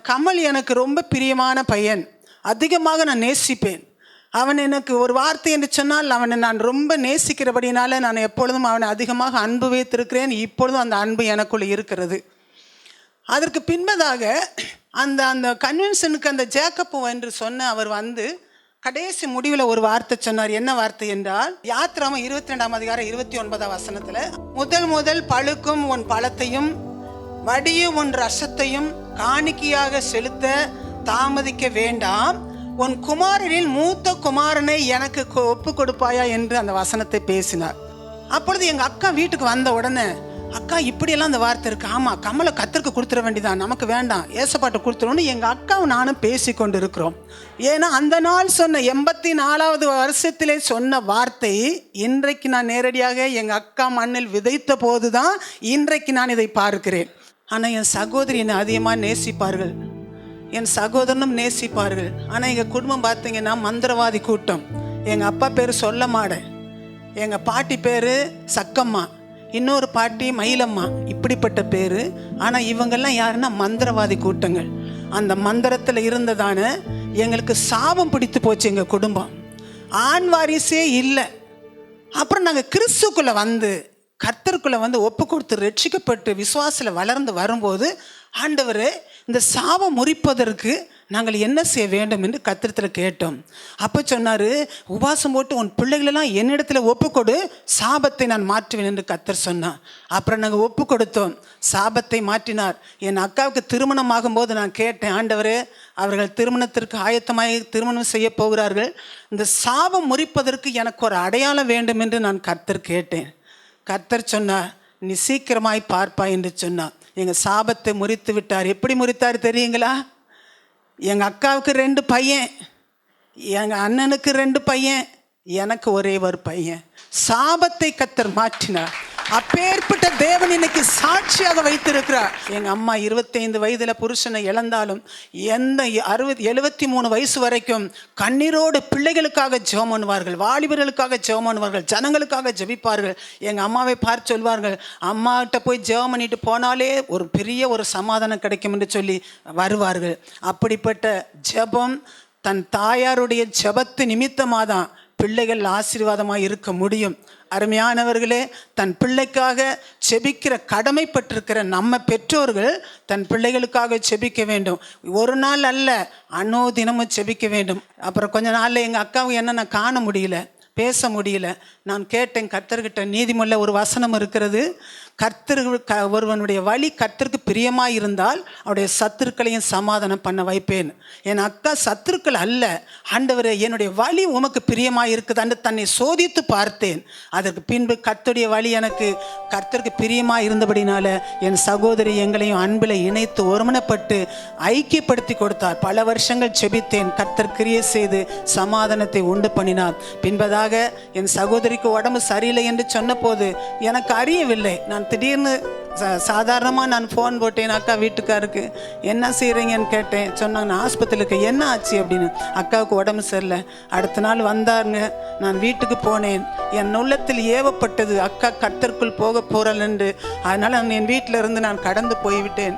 கமல் எனக்கு ரொம்ப பிரியமான பையன், அதிகமாக நான் நேசிப்பேன். அவன் எனக்கு ஒரு வார்த்தை என்று சொன்னால் அவனை நான் ரொம்ப நேசிக்கிறபடினால நான் எப்பொழுதும் அவனை அதிகமாக அன்பு வைத்திருக்கிறேன். இப்பொழுதும் அந்த அன்பு எனக்குள்ளே இருக்கிறது. அதற்கு பின்பதாக அந்த கன்வென்ஷனுக்கு அந்த ஜேக்கப்பு என்று சொன்ன அவர் வந்து கடைசி முடிவில் ஒரு வார்த்தை சொன்னார். என்ன வார்த்தை என்றால், யாத்திராமம் 22ஆம் அதிகாரம் 29ஆம் வசனத்தில், முதல் பழுக்கும் உன் பழத்தையும் வடியும் உன் ரசத்தையும் காணிக்கையாக செலுத்த தாமதிக்க வேண்டாம், உன் குமாரனில் மூத்த குமாரனை எனக்கு ஒப்பு கொடுப்பாயா என்று அந்த வசனத்தை பேசினார். அப்பொழுது எங்கள் அக்கா வீட்டுக்கு வந்த உடனே அக்கா இப்படியெல்லாம் அந்த வார்த்தை இருக்கு. ஆமாம், கமலை கத்தருக்கு கொடுத்துட வேண்டியதான், நமக்கு வேண்டாம், ஏசப்பாட்டை கொடுத்துருவோன்னு எங்கள் அக்காவும் நானும் பேசி கொண்டு இருக்கிறோம். ஏன்னா அந்த நாள் சொன்ன 84வது வருஷத்திலே சொன்ன வார்த்தை இன்றைக்கு நான் நேரடியாக எங்கள் அக்கா மண்ணில் விதைத்த போது தான் இன்றைக்கு நான் இதை பார்க்கிறேன். ஆனால் என் சகோதரி என்னை அதிகமாக நேசிப்பார்கள், என் சகோதரனும் நேசிப்பார்கள். ஆனால் எங்கள் குடும்பம் பார்த்தீங்கன்னா மந்திரவாதி கூட்டம். எங்கள் அப்பா பேர் சொல்ல மாட்டேன், எங்கள் பாட்டி பேர் சக்கம்மா, இன்னொரு பாட்டி மயிலம்மா, இப்படிப்பட்ட பேர். ஆனால் இவங்கெல்லாம் யாருன்னா மந்திரவாதி கூட்டங்கள். அந்த மந்திரத்தில் இருந்ததான எங்களுக்கு சாபம் பிடித்து போச்சு. எங்கள் குடும்பம் ஆண் வாரிசே இல்லை. அப்புறம் நாங்கள் கிறிஸ்துக்குள்ளே வந்து கர்த்தருக்குள்ளே வந்து ஒப்பு கொடுத்து ரட்சிக்கப்பட்டு விசுவாசத்தில் வளர்ந்து வரும்போது, ஆண்டவரே இந்த சாபம் முறிப்பதற்கு நாங்கள் என்ன செய்ய வேண்டும் என்று கர்த்தரிடத்தில் கேட்டோம். அப்போ சொன்னார், உபாசம் போட்டு உன் பிள்ளைகளெல்லாம் என்னிடத்தில் ஒப்புக்கொடு, சாபத்தை நான் மாற்றுவேன் என்று கர்த்தர் சொன்னார். அப்புறம் நாங்கள் ஒப்பு கொடுத்தோம், சாபத்தை மாற்றினார். என் அக்காவுக்கு திருமணம் ஆகும்போது நான் கேட்டேன், ஆண்டவரே அவர்கள் திருமணத்திற்கு ஆயத்தமாகி திருமணம் செய்ய போகிறார்கள், இந்த சாபம் முறிப்பதற்கு எனக்கு ஒரு அடையாளம் வேண்டும் என்று நான் கர்த்தர் கேட்டேன். கர்த்தர் சொன்னார், நீ சீக்கிரமாய் பார்ப்பாய் என்று சொன்னார். எங்கள் சாபத்தை முறித்து விட்டார். எப்படி முறித்தார் தெரியுங்களா? எங்கள் அக்காவுக்கு 2 பையன், எங்கள் அண்ணனுக்கு 2 பையன், எனக்கு ஒரே ஒரு பையன். சாபத்தை கர்த்தர் மாற்றினார். அப்பேற்பட்ட தேவன் இன்னைக்கு சாட்சியாக வைத்திருக்கிறார். எங்கள் அம்மா 25 வயதில் புருஷனை இழந்தாலும் எந்த 73 வயசு வரைக்கும் கண்ணீரோடு பிள்ளைகளுக்காக ஜெபம் பண்ணுவார்கள், வாலிபர்களுக்காக ஜெபம் பண்ணுவார்கள், ஜனங்களுக்காக ஜெபிப்பார்கள். எங்கள் அம்மாவை பார்த்து சொல்வார்கள், அம்மாகிட்ட போய் ஜெபம் பண்ணிட்டு போனாலே ஒரு பெரிய ஒரு சமாதானம் கிடைக்கும் என்று சொல்லி வருவார்கள். அப்படிப்பட்ட ஜெபம், தன் தாயாருடைய ஜெபத்து நிமித்தமாக தான் பிள்ளைகள் ஆசீர்வாதமாக இருக்க முடியும். அருமையானவர்களே, தன் பிள்ளைக்காக செபிக்கிற கடமைப்பட்டிருக்கிற நம்ம பெற்றோர்கள் தன் பிள்ளைகளுக்காக செபிக்க வேண்டும். ஒரு நாள் அல்ல, தினமும் செபிக்க வேண்டும். அப்புறம் கொஞ்ச நாளில் எங்கள் அக்காவுக்கு என்ன காண முடியல, பேச முடியல. நான் கேட்டேன் கர்த்தர்கிட்ட, நீதிமொழியில் ஒரு வசனம் இருக்கிறது, ஒருவனுடைய வழி கர்த்தருக்கு பிரியமாக இருந்தால் அவருடைய சத்துருக்களையும் சமாதானம் பண்ண வைப்பேன். என் அக்கா சத்துருக்கள் அல்ல, ஆண்டவரே என்னுடைய வழி உமக்கு பிரியமாக இருக்குதான்னு தன்னை சோதித்து பார்த்தேன். அதற்கு பின்பு கர்த்தருடைய வழி எனக்கு கர்த்தருக்கு பிரியமாக இருந்தபடினால என் சகோதரி எங்களையும் அன்பில் இணைத்து ஒருமனப்பட்டு ஐக்கியப்படுத்தி கொடுத்தார். பல வருஷங்கள் செபித்தேன், கர்த்தர் கிரியை செய்து சமாதானத்தை உண்டு பண்ணினார். பின்பதாக என் சகோதரிக்கு உடம்பு சரியில்லை என்று சொன்ன போது எனக்கு அறியவில்லை. நான் திடீர்னு சாதாரணமாக நான் ஃபோன் போட்டேன் அக்கா வீட்டுக்காருக்கு, என்ன செய்கிறீங்கன்னு கேட்டேன். சொன்னாங்க, நான் ஆஸ்பத்திரிக்கு. என்ன ஆச்சு அப்படின்னு. அக்காவுக்கு உடம்பு சரியில்லை. அடுத்த நாள் வந்தாருங்க. நான் வீட்டுக்கு போனேன். என் உள்ளத்தில் ஏவப்பட்டது, அக்கா கர்த்தருக்குள் போக போகிறாள் என்று. அதனால் நான் என் வீட்டில் இருந்து நான் கடந்து போய்விட்டேன்.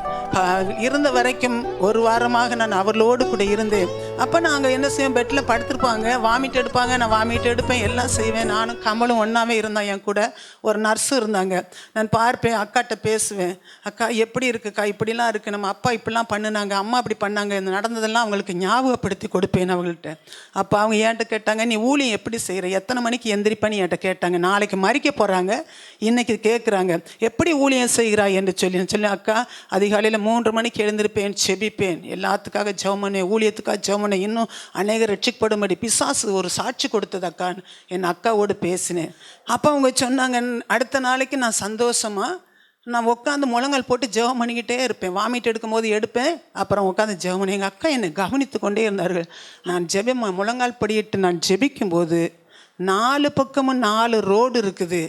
இருந்த வரைக்கும் 1 வாரமாக நான் அவர்களோடு கூட இருந்தேன். அப்போ நாங்கள் என்ன செய்வோம், பெட்டில் படுத்திருப்பாங்க, வாமிட் எடுப்பாங்க, நான் வாமிட் எடுப்பேன், எல்லாம் செய்வேன். நானும் கமலும் ஒன்றாவே இருந்தான். என் கூட ஒரு நர்ஸு இருந்தாங்க. நான் பார்ப்பேன், அக்காட்ட பேசுவேன், அக்கா எப்படி இருக்குக்கா, இப்படிலாம் இருக்குது, நம்ம அப்பா இப்படிலாம் பண்ணினாங்க, அம்மா இப்படி பண்ணாங்க, இந்த நடந்ததெல்லாம் அவங்களுக்கு ஞாபகப்படுத்தி கொடுப்பேன் அவங்கள்ட்ட. அப்போ அவங்க என்கிட்ட கேட்டாங்க, நீ ஊழியம் எப்படி செய்கிற, எத்தனை மணிக்கு எந்திரிப்பான்னு என்கிட்ட கேட்டாங்க. நாளைக்கு மறிக்க போகிறாங்க, இன்றைக்கி கேட்குறாங்க, எப்படி ஊழியம் செய்கிறாய் என்று சொல்லி அக்கா அதிகாலையில் 3 மணிக்கு எழுந்திருப்பேன், செபிப்பேன், எல்லாத்துக்காக ஜெபம் பண்ணுவேன், ஊழியத்துக்காக ஜெபம் பண்ணேன், இன்னும் அநேகர் ரட்சிக்கப்படும்படி பிசாசு ஒரு சாட்சி கொடுத்தது அக்கான்னு என் அக்காவோடு பேசினேன். அப்போ அவங்க சொன்னாங்க, அடுத்த நாளைக்கு நான் சந்தோஷமாக நான் உட்காந்து முழங்கால் போட்டு ஜெபம் பண்ணிக்கிட்டே இருப்பேன். வாமிட் எடுக்கும் போது எடுப்பேன், அப்புறம் உட்காந்து ஜெபம் பண்ணி. எங்கள் அக்கா என்னை கவனித்து கொண்டே இருந்தார்கள். நான் முழங்கால் படியிட்டு நான் ஜெபிக்கும்போது 4 பக்கமும் 4 ரோடு இருக்குது.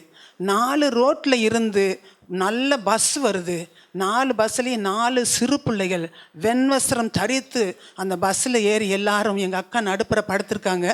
4 ரோட்டில் இருந்து நல்ல பஸ் வருது. 4 பஸ்லேயும் 4 சிறு பிள்ளைகள் வெண்வஸ்திரம் தரித்து அந்த பஸ்ஸில் ஏறி எல்லாரும் எங்கள் அக்கா நடுப்புற படுத்திருக்காங்க.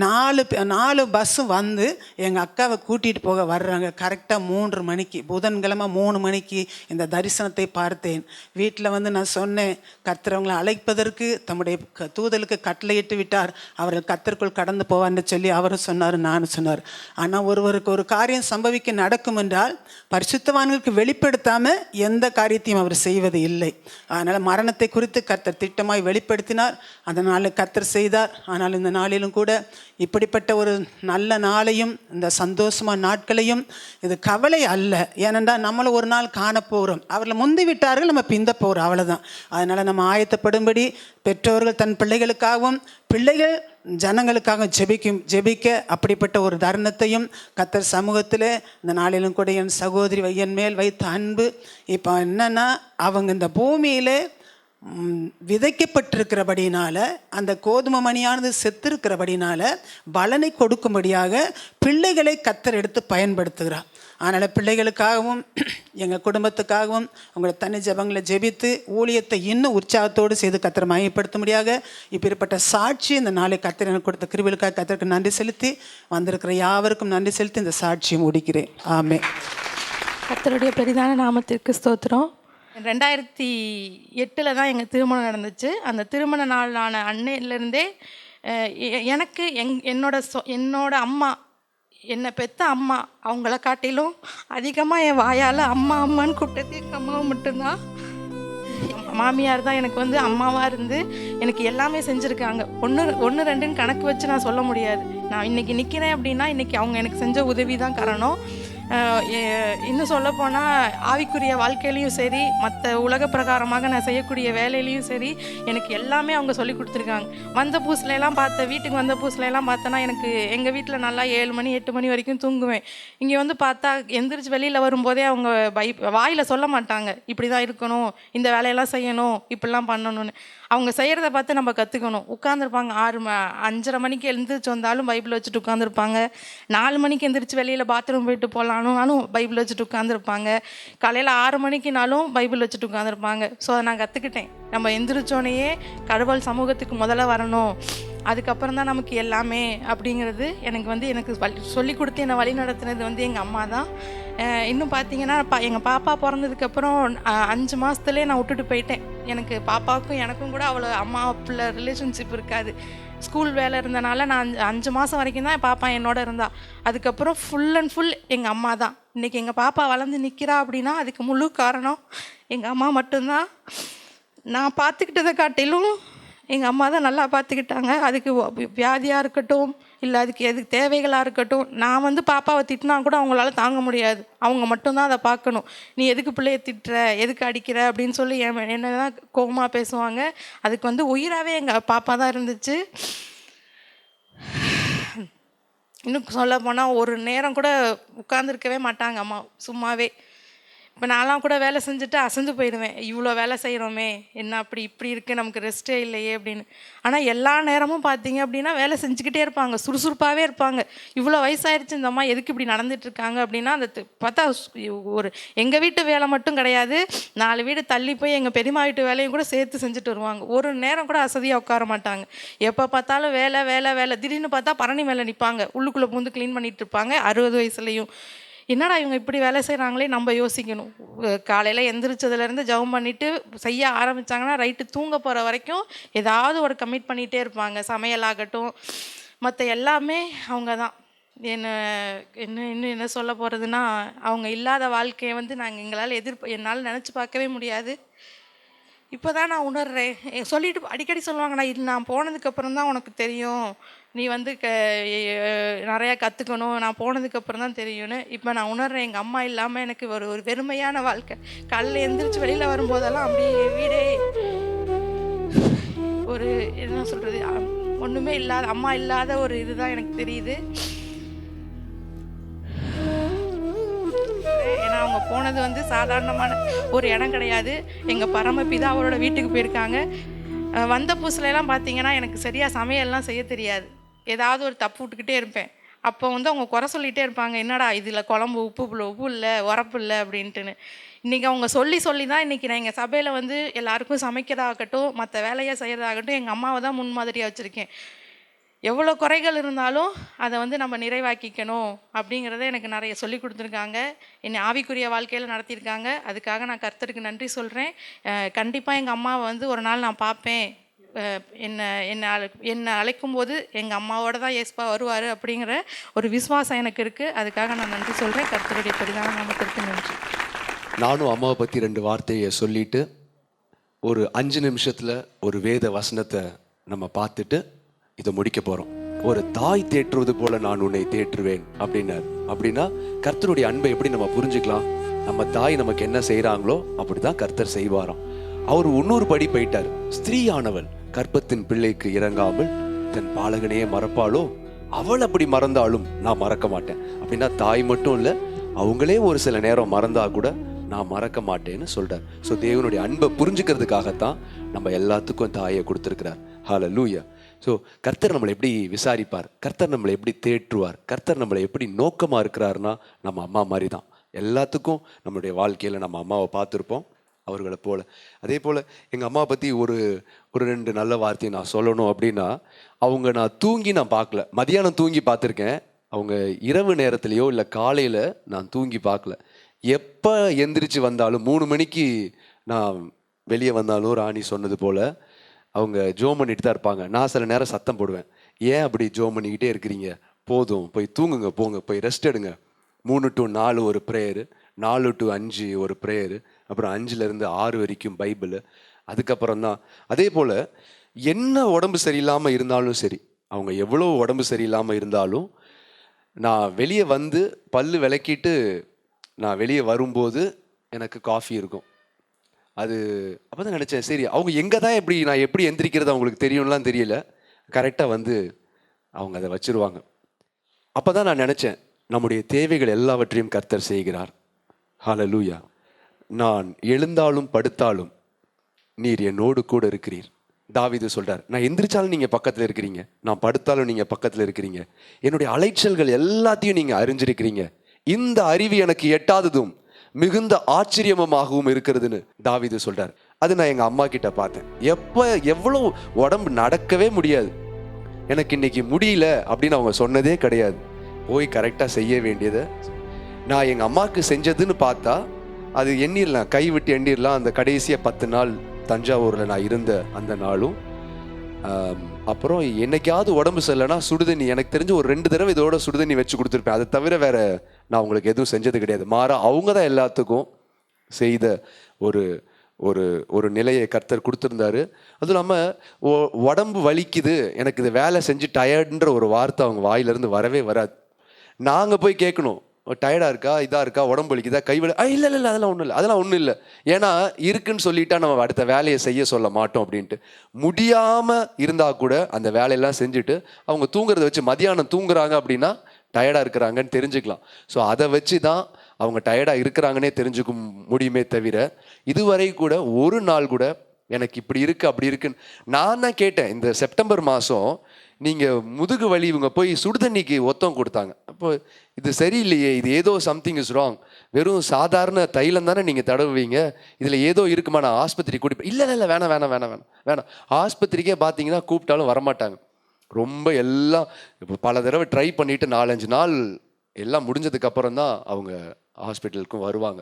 4 பஸ்ஸும் வந்து எங்கள் அக்காவை கூட்டிகிட்டு போக வர்றாங்க. கரெக்டாக 3 மணிக்கு, புதன்கிழமை 3 மணிக்கு இந்த தரிசனத்தை பார்த்தேன். வீட்டில் வந்து நான் சொன்னேன், கர்த்தரவங்களை அழைப்பதற்கு தம்முடைய தூதலுக்கு கட்டளையிட்டு விட்டார், அவர்கள் கர்த்தருக்குள் கடந்து போவான்னு சொல்லி அவரும் சொன்னார், நானும் சொன்னார். ஆனால் ஒருவருக்கு ஒரு காரியம் சம்பவிக்க நடக்கும் என்றால் பரிசுத்தவான்களுக்கு வெளிப்படுத்தாமல் எந்த காரியத்தையும் அவர் செய்வது இல்லை. அதனால் மரணத்தை குறித்து கர்த்தர் திட்டமாய் வெளிப்படுத்தினார். அதனால் கர்த்தர் செய்தார். ஆனால் இந்த நாளிலும் கூட இப்படிப்பட்ட ஒரு நல்ல நாளையும் இந்த சந்தோஷமான நாட்களையும் இது கவலை அல்ல. ஏனென்றால் நம்மளும் ஒரு நாள் காண போகிறோம். அவர்களை முந்தி விட்டார்கள், நம்ம பிந்த போகிறோம், அவ்வளோதான். அதனால் நம்ம ஆயத்தப்படும்படி பெற்றோர்கள் தன் பிள்ளைகளுக்காகவும், பிள்ளைகள் ஜனங்களுக்காக ஜெபிக்க அப்படிப்பட்ட ஒரு தருணத்தையும் கர்த்தர் சமூகத்தில் இந்த நாளிலும் கூட என் சகோதரி என் மேல் வைத்த அன்பு. இப்போ என்னன்னா, அவங்க இந்த பூமியிலே விதைக்கப்பட்டிருக்கிறபடினால, அந்த கோதுமை மணியானது செத்திருக்கிறபடினால பலனை கொடுக்கும்படியாக பிள்ளைகளை கர்த்தர் எடுத்து பயன்படுத்துகிறார். அதனால் பிள்ளைகளுக்காகவும் எங்கள் குடும்பத்துக்காகவும் உங்களை தனி ஜெபங்களை ஜெபித்து ஊழியத்தை இன்னும் உற்சாகத்தோடு செய்து கர்த்தரை மகிமைப்படுத்தும்படியாக இப்படிப்பட்ட சாட்சி இந்த நாளை கர்த்தர் எனக்கு கொடுத்த கிருபைகளுக்காக கர்த்தருக்கு நன்றி செலுத்தி, வந்திருக்கிற யாவருக்கும் நன்றி செலுத்தி இந்த சாட்சியை முடிக்கிறேன். ஆமென். கர்த்தருடைய பெரிதான நாமத்திற்கு ஸ்தோத்திரம். 2008 தான் எங்கள் திருமணம் நடந்துச்சு. அந்த திருமண நாளான அன்னையிலேருந்தே எனக்கு என்னோட அம்மா, என்னை பெற்ற அம்மா, அவங்கள காட்டிலும் அதிகமாக என் வாயால் அம்மா அம்மான்னு கூப்பிட்டது எங்கள் அம்மாவை மட்டும்தான். மாமியார் தான் எனக்கு வந்து அம்மாவாக இருந்து எனக்கு எல்லாமே செஞ்சுருக்காங்க. ஒன்று ரெண்டுன்னு கணக்கு வச்சு நான் சொல்ல முடியாது. நான் இன்றைக்கி நிற்கிறேன் அப்படின்னா இன்றைக்கி அவங்க எனக்கு செஞ்ச உதவி தான் காரணம். இன்னும் சொல்லப்போனால் ஆவிக்குரிய வாழ்க்கையிலையும் சரி, மற்ற உலக பிரகாரமாக நான் செய்யக்கூடிய வேலையிலையும் சரி, எனக்கு எல்லாமே அவங்க சொல்லி கொடுத்துருக்காங்க. வந்த பூசிலெல்லாம் வீட்டுக்கு வந்த பூசிலெல்லாம் பார்த்தோன்னா எனக்கு எங்கள் வீட்டில் நல்லா 7 மணி 8 மணி வரைக்கும் தூங்குவேன். இங்கே வந்து பார்த்தா எந்திரிச்சு வெளியில் வரும்போதே அவங்க வாயில் சொல்ல மாட்டாங்க, இப்படி தான் இருக்கணும், இந்த வேலையெல்லாம் செய்யணும், இப்படிலாம் பண்ணணும்னு. அவங்க செய்கிறத பார்த்து நம்ம கற்றுக்கணும். உட்காந்துருப்பாங்க 5:30 மணிக்கு எழுந்திரிச்சு வந்தாலும் பைபிள் வச்சுட்டு உட்காந்துருப்பாங்க. 4 மணிக்கு எந்திரிச்சு வெளியில் பாத்ரூம் போயிட்டு போகலானுனாலும் பைபிள் வச்சுட்டு உட்காந்துருப்பாங்க. காலையில் 6 மணிக்குனாலும் பைபிள் வச்சுட்டு உட்காந்துருப்பாங்க. ஸோ அதை நான் கற்றுக்கிட்டேன். நம்ம எந்திரிச்சோனையே கடவுள் சமூகத்துக்கு முதல்ல வரணும், அதுக்கப்புறம் தான் நமக்கு எல்லாமே அப்படிங்கிறது எனக்கு சொல்லி கொடுத்து என்னை வழி நடத்துனது வந்து எங்கள் அம்மா தான். இன்னும் பார்த்தீங்கன்னா எங்கள் பாப்பா பிறந்ததுக்கப்புறம் 5 மாதத்துலேயே நான் விட்டுட்டு போயிட்டேன். எனக்கு பாப்பாவுக்கும் எனக்கும் கூட அவ்வளோ அம்மா பிள்ளை ரிலேஷன்ஷிப் இருக்காது. ஸ்கூல் வேலை இருந்தனால நான் 5 மாதம் வரைக்கும் தான் என் பாப்பா என்னோட இருந்தா. அதுக்கப்புறம் ஃபுல் அண்ட் ஃபுல் எங்கள் அம்மா தான். இன்றைக்கி எங்கள் பாப்பா வளர்ந்து நிற்கிறா அப்படின்னா அதுக்கு முழு காரணம் எங்கள் அம்மா மட்டும்தான். நான் பார்த்துக்கிட்டதை காட்டிலும் எங்கள் அம்மா தான் நல்லா பார்த்துக்கிட்டாங்க. அதுக்கு வியாதியாக இருக்கட்டும், இல்லை அதுக்கு தேவைகளாக இருக்கட்டும், நான் வந்து பாப்பாவை திட்டினா கூட அவங்களால தாங்க முடியாது. அவங்க மட்டும்தான் அதை பார்க்கணும். நீ எதுக்கு பிள்ளைய திட்டுற, எதுக்கு அடிக்கிற அப்படின்னு சொல்லி என்ன தான் கோபமாக பேசுவாங்க. அதுக்கு வந்து உயிராகவே எங்கள் பாப்பா தான் இருந்துச்சு. இன்னும் சொல்ல போனால் ஒரு நேரம் கூட உட்காந்துருக்கவே மாட்டாங்க அம்மா சும்மாவே. இப்போ நான்லாம் கூட வேலை செஞ்சுட்டு அசந்து போயிடுவேன், இவ்வளோ வேலை செய்கிறோமே, என்ன அப்படி இப்படி இருக்குது, நமக்கு ரெஸ்ட்டே இல்லையே அப்படின்னு. ஆனால் எல்லா நேரமும் பார்த்தீங்க அப்படின்னா வேலை செஞ்சுக்கிட்டே இருப்பாங்க, சுறுசுறுப்பாகவே இருப்பாங்க. இவ்வளோ வயசாயிருச்சு இந்த அம்மா எதுக்கு இப்படி நடந்துட்டுருக்காங்க அப்படின்னா, அந்த பார்த்தா ஒரு எங்கள் வீட்டு வேலை மட்டும் கிடையாது, 4 வீடு தள்ளி போய் எங்கள் பெரியம்மா வீட்டு வேலையும் கூட சேர்த்து செஞ்சுட்டு வருவாங்க. ஒரு நேரம் கூட அசதியாக உட்கார மாட்டாங்க. எப்போ பார்த்தாலும் வேலை வேலை வேலை. திடீர்னு பார்த்தா பரணி மேலே நிற்பாங்க, உள்ளுக்குள்ளே பூந்து க்ளீன் பண்ணிகிட்டு இருப்பாங்க 60 வயசுலேயும். என்னடா இவங்க இப்படி வேலை செய்கிறாங்களே நம்ம யோசிக்கணும். காலையில் எந்திரிச்சதுலேருந்து ஜெபம் பண்ணிவிட்டு செய்ய ஆரம்பித்தாங்கன்னா ரைட்டு தூங்க போகிற வரைக்கும் ஏதாவது ஒரு கமிட் பண்ணிகிட்டே இருப்பாங்க. சமையலாகட்டும், மற்ற எல்லாமே அவங்க தான். இன்னும் என்ன சொல்ல போகிறதுனா, அவங்க இல்லாத வாழ்க்கையை வந்து எங்களால் என்னால் நினச்சி பார்க்கவே முடியாது. இப்போ தான் நான் உணர்றேன். சொல்லிட்டு அடிக்கடி சொல்லுவாங்க, நான் போனதுக்கப்புறம் தான் உனக்கு தெரியும், நீ வந்து நிறையா கற்றுக்கணும், நான் போனதுக்கப்புறம் தான் தெரியும்னு. இப்போ நான் உணர்றேன், எங்கள் அம்மா இல்லாமல் எனக்கு ஒரு வெறுமையான வாழ்க்கை. காலையில் எழுந்திரிச்சு வெளியில் வரும்போதெல்லாம் அப்படியே வீடே ஒரு என்ன சொல்கிறது, ஒன்றுமே இல்லாத, அம்மா இல்லாத ஒரு இதுதான் எனக்கு தெரியுது. ஏன்னா அவங்க போனது வந்து சாதாரணமான ஒரு இடம் கிடையாது. எங்கள் பரமபிதா அவரோட வீட்டுக்கு போயிருக்காங்க. வந்த புதுசுலலாம் பார்த்தீங்கன்னா எனக்கு சரியாக சமையல்லாம் செய்ய தெரியாது. ஏதாவது ஒரு தப்பு விட்டுக்கிட்டே இருப்பேன். அப்போ வந்து அவங்க குறை சொல்லிகிட்டே இருப்பாங்க, என்னடா இதில் குழம்பு உப்பு இல்லை, உரப்பு இல்லை அப்படின்ட்டுன்னு. இன்றைக்கி அவங்க சொல்லி தான் இன்றைக்கி நான் எங்கள் சபையில் வந்து எல்லாருக்கும் சமைக்கிறதாகட்டும், மற்ற வேலையை செய்கிறதாகட்டும் எங்கள் அம்மாவை தான் முன்மாதிரியாக வச்சுருக்கேன். எவ்வளோ குறைகள் இருந்தாலும் அதை வந்து நம்ம நிறைவாக்கிக்கணும் அப்படிங்கிறத எனக்கு நிறைய சொல்லி கொடுத்துருக்காங்க. என்னை ஆவிக்குரிய வாழ்க்கையில் நடத்தியிருக்காங்க. அதுக்காக நான் கர்த்தருக்கு நன்றி சொல்கிறேன். கண்டிப்பாக எங்கள் அம்மாவை வந்து ஒரு நாள் நான் பார்ப்பேன். என்னை அழைக்கும் போது எங்கள் அம்மாவோட தான் ஏஸ்பா வருவார் அப்படிங்கிற ஒரு விசுவாசம் எனக்கு இருக்குது. அதுக்காக நான் நன்றி சொல்கிறேன். கர்த்தருடைய பெரிதான நாமத்திற்கு நன்றி. நானும் அம்மாவை பற்றி 2 வார்த்தையை சொல்லிவிட்டு ஒரு 5 நிமிஷத்தில் ஒரு வேத வசனத்தை நம்ம பார்த்துட்டு இதை முடிக்க போகிறோம். ஒரு தாய் தேற்றுவது போல நான் உன்னை தேற்றுவேன் அப்படின்னார். அப்படின்னா கர்த்தருடைய அன்பை எப்படி நம்ம புரிஞ்சுக்கலாம்? நம்ம தாய் நமக்கு என்ன செய்கிறாங்களோ அப்படி தான் கர்த்தர் செய்வாராம். அவர் 300 படி போயிட்டார். ஸ்திரீயானவள் கர்ப்பத்தின் பிள்ளைக்கு இறங்காமல் தன் பாலகனையே மறப்பாளோ, அவள் அப்படி மறந்தாலும் நான் மறக்க மாட்டேன். அப்படின்னா தாய் மட்டும் இல்லை, அவங்களே ஒரு சில நேரம் மறந்தா கூட நான் மறக்க மாட்டேன்னு சொல்றார். ஸோ தேவனுடைய அன்பை புரிஞ்சுக்கிறதுக்காகத்தான் நம்ம எல்லாத்துக்கும் தாயை கொடுத்துருக்கிறார். ஹல்லேலூயா. ஸோ கர்த்தர் நம்மளை எப்படி விசாரிப்பார், கர்த்தர் நம்மளை எப்படி தேற்றுவார், கர்த்தர் நம்மளை எப்படி நோக்கமாக இருக்கிறாருன்னா நம்ம அம்மா மாதிரி தான். எல்லாத்துக்கும் நம்மளுடைய வாழ்க்கையில் நம்ம அம்மாவை பார்த்துருப்போம், அவர்களை போல. அதே போல் எங்கள் அம்மாவை பற்றி ஒரு 2 நல்ல வார்த்தையை நான் சொல்லணும் அப்படின்னா, அவங்க நான் தூங்கி நான் பார்க்கல. மதியானம் தூங்கி பார்த்துருக்கேன், அவங்க இரவு நேரத்துலையோ இல்லை காலையில் நான் தூங்கி பார்க்கல. எப்போ எந்திரிச்சு வந்தாலும் 3 மணிக்கு நான் வெளியே வந்தாலும் ராணி சொன்னது போல் அவங்க ஜோம் பண்ணிட்டு தான் இருப்பாங்க. நான் சில நேரம் சத்தம் போடுவேன், ஏன் அப்படி ஜோம் பண்ணிக்கிட்டே இருக்கிறீங்க, போதும் போய் தூங்குங்க, போங்க போய் ரெஸ்ட் எடுங்க. 3 to 4 ஒரு ப்ரேயரு, 4 to 5 ஒரு ப்ரேயரு, அப்புறம் 5லேருந்து 6 வரைக்கும் பைபிள். அதுக்கப்புறம் தான் அதே போல் என்ன உடம்பு சரியில்லாமல் இருந்தாலும் சரி, அவங்க எவ்வளோ உடம்பு சரியில்லாமல் இருந்தாலும் நான் வெளியே வந்து பல்லு விளக்கிட்டு நான் வெளியே வரும்போது எனக்கு காஃபி இருக்கும். அது அப்போ தான் நினச்சேன், சரி அவங்க எங்கே தான் நான் எப்படி எந்திரிக்கிறது அவங்களுக்கு தெரியும்லாம் தெரியல, கரெக்டாக வந்து அவங்க அதை வச்சுருவாங்க. அப்போ தான் நான் நினச்சேன், நம்முடைய தேவைகள் எல்லாவற்றையும் கர்த்தர் செய்கிறார். ஹல்லேலூயா. நான் எழுந்தாலும் படுத்தாலும் நீர் என்னோடு கூட இருக்கிறீர். தாவீது சொல்றார், நான் எந்திரிச்சாலும் நீங்கள் பக்கத்தில் இருக்கிறீங்க, நான் படுத்தாலும் நீங்கள் பக்கத்தில் இருக்கிறீங்க, என்னுடைய அலைச்சல்கள் எல்லாத்தையும் நீங்கள் அறிஞ்சிருக்கிறீங்க, இந்த அறிவு எனக்கு எட்டாததும் மிகுந்த ஆச்சரியமாகவும் இருக்கிறதுன்னு தாவீது சொல்றார். அது நான் எங்கள் அம்மா கிட்ட பார்த்தேன். எவ்வளோ உடம்பு நடக்கவே முடியாது, எனக்கு இன்னைக்கு முடியல அப்படின்னு அவங்க சொன்னதே கிடையாது. போய் கரெக்டாக செய்ய வேண்டியதை நான் எங்கள் அம்மாவுக்கு செஞ்சதுன்னு பார்த்தா அது எண்ணிடலாம், கை விட்டு எண்ணிடலாம். அந்த கடைசியாக 10 நாள் தஞ்சாவூரில் நான் இருந்த அந்த நாளும், அப்புறம் என்னைக்காவது உடம்பு சரியில்லைன்னா சுடுதண்ணி, எனக்கு தெரிஞ்சு ஒரு 2 தடவை இதோட சுடுதண்ணி வச்சு கொடுத்துருப்பேன். அதை தவிர வேற நான் உங்களுக்கு எதுவும் செஞ்சது கிடையாது. மாறா அவங்க தான் எல்லாத்துக்கும் செய்த ஒரு ஒரு ஒரு நிலையை கர்த்தர் கொடுத்துருந்தாரு. அதுவும் இல்லாமல் உடம்பு வலிக்குது, எனக்கு இது வேலை செஞ்சு டயர்டுன்ற ஒரு வார்த்தை அவங்க வாயிலிருந்து வரவே வராது. நாங்கள் போய் கேட்கணும், டயர்டாக இருக்கா, இதாக இருக்கா, உடம்பு வலிக்குதா, கைவலி, இல்லை இல்லை அதெல்லாம் ஒன்றும் இல்லை, அதெல்லாம் ஒன்றும் இல்லை. ஏன்னா இருக்குன்னு சொல்லிட்டா நம்ம அடுத்த வேலையை செய்ய சொல்ல மாட்டோம் அப்படின்ட்டு. முடியாமல் இருந்தால் கூட அந்த வேலையெல்லாம் செஞ்சுட்டு அவங்க தூங்குறத வச்சு மதியானம் தூங்குறாங்க அப்படின்னா டயர்டாக இருக்கிறாங்கன்னு தெரிஞ்சுக்கலாம். ஸோ அதை வச்சு தான் அவங்க டயர்டாக இருக்கிறாங்கன்னே தெரிஞ்சுக்க முடியுமே தவிர, இதுவரை கூட ஒரு நாள் கூட எனக்கு இப்படி இருக்குது அப்படி இருக்குன்னு நான் தான் கேட்டேன். இந்த செப்டம்பர் மாதம் நீங்கள் முதுகு வலி இவங்க போய் சுடுதண்ணிக்கு ஒத்தம் கொடுத்தாங்க. அப்போ இது சரியில்லையே, இது ஏதோ சம்திங் இஸ் ராங், வெறும் சாதாரண தைலம் தானே நீங்கள் தடவுவீங்க, இதில் ஏதோ இருக்குமா, நான் ஆஸ்பத்திரி கூட்டிப்பேன். இல்லை இல்லை வேணாம் வேணாம் வேணாம் வேணாம் வேணாம். ஆஸ்பத்திரிக்கே பார்த்தீங்கன்னா கூப்பிட்டாலும் வரமாட்டாங்க. ரொம்ப எல்லாம் இப்போ பல தடவை ட்ரை பண்ணிவிட்டு 4-5 நாள் எல்லாம் முடிஞ்சதுக்கப்புறம் தான் அவங்க ஹாஸ்பிட்டலுக்கும் வருவாங்க.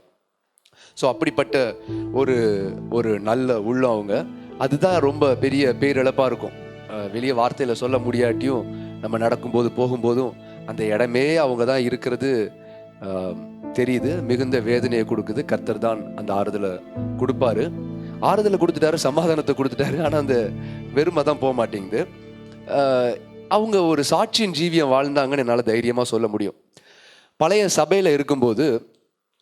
ஸோ அப்படிப்பட்ட ஒரு ஒரு நல்ல உள்ளம் அவங்க. அதுதான் ரொம்ப பெரிய பேரிழப்பாக இருக்கும். வெளியே வார்த்தையில் சொல்ல முடியாட்டியும் நம்ம நடக்கும்போது போகும்போதும் அந்த இடமே அவங்க தான் இருக்கிறது தெரியுது. மிகுந்த வேதனையை கொடுக்குது. கர்த்தர் தான் அந்த ஆறுதலை கொடுப்பாரு. ஆறுதலை கொடுத்துட்டாரு, சமாதானத்தை கொடுத்துட்டாரு. ஆனால் அந்த வெறுமை தான் போக மாட்டேங்குது. அவங்க ஒரு சாட்சியின் ஜீவியம் வாழ்ந்தாங்கன்னு என்னால் தைரியமாக சொல்ல முடியும். பழைய சபையில் இருக்கும்போது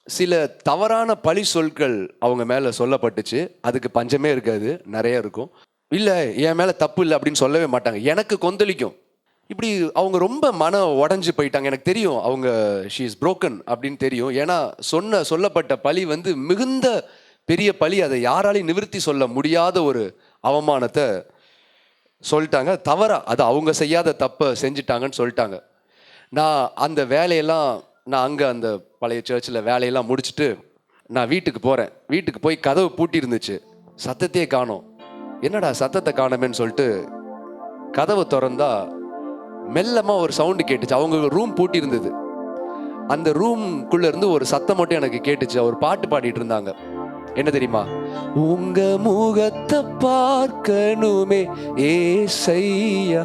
சில தவறான பழி சொற்கள் அவங்க மேலே சொல்லப்பட்டுச்சு. அதுக்கு பஞ்சமே இருக்காது, நிறைய இருக்கும். இல்லை என் மேலே தப்பு இல்லை அப்படின்னு சொல்லவே மாட்டாங்க, எனக்கு கொந்தளிக்கும். இப்படி அவங்க ரொம்ப உடஞ்சு போயிட்டாங்க. எனக்கு தெரியும் அவங்க ஷீ இஸ் broken அப்படின்னு தெரியும். ஏன்னா சொல்லப்பட்ட பழி மிகுந்த பெரிய பழி, அதை யாராலையும் நிவர்த்தி சொல்ல முடியாத ஒரு அவமானத்தை சொல்லிட்டாங்க. தவறா, அது அவங்க செய்யாத தப்பை செஞ்சிட்டாங்கன்னு சொல்லிட்டாங்க. நான் அந்த வேலையெல்லாம் நான் அங்கே அந்த பழைய சர்ச்சில் வேலையெல்லாம் முடிச்சுட்டு நான் வீட்டுக்கு போகிறேன். வீட்டுக்கு போய் கதவு பூட்டி இருந்துச்சு, சத்தத்தையே காணோம். என்னடா சத்தத்தை காணமேன்னு சொல்லிட்டு கதவை திறந்தா மெல்லமாக ஒரு சவுண்டு கேட்டுச்சு. அவங்க ரூம் பூட்டி இருந்தது. அந்த ரூம்குள்ளே இருந்து ஒரு சத்தம் மட்டும் எனக்கு கேட்டுச்சு. அவர் பாட்டு பாடிட்டு இருந்தாங்க. என்ன தெரியுமா? உங்க முகத்தை பார்க்கணுமே ஏசையா,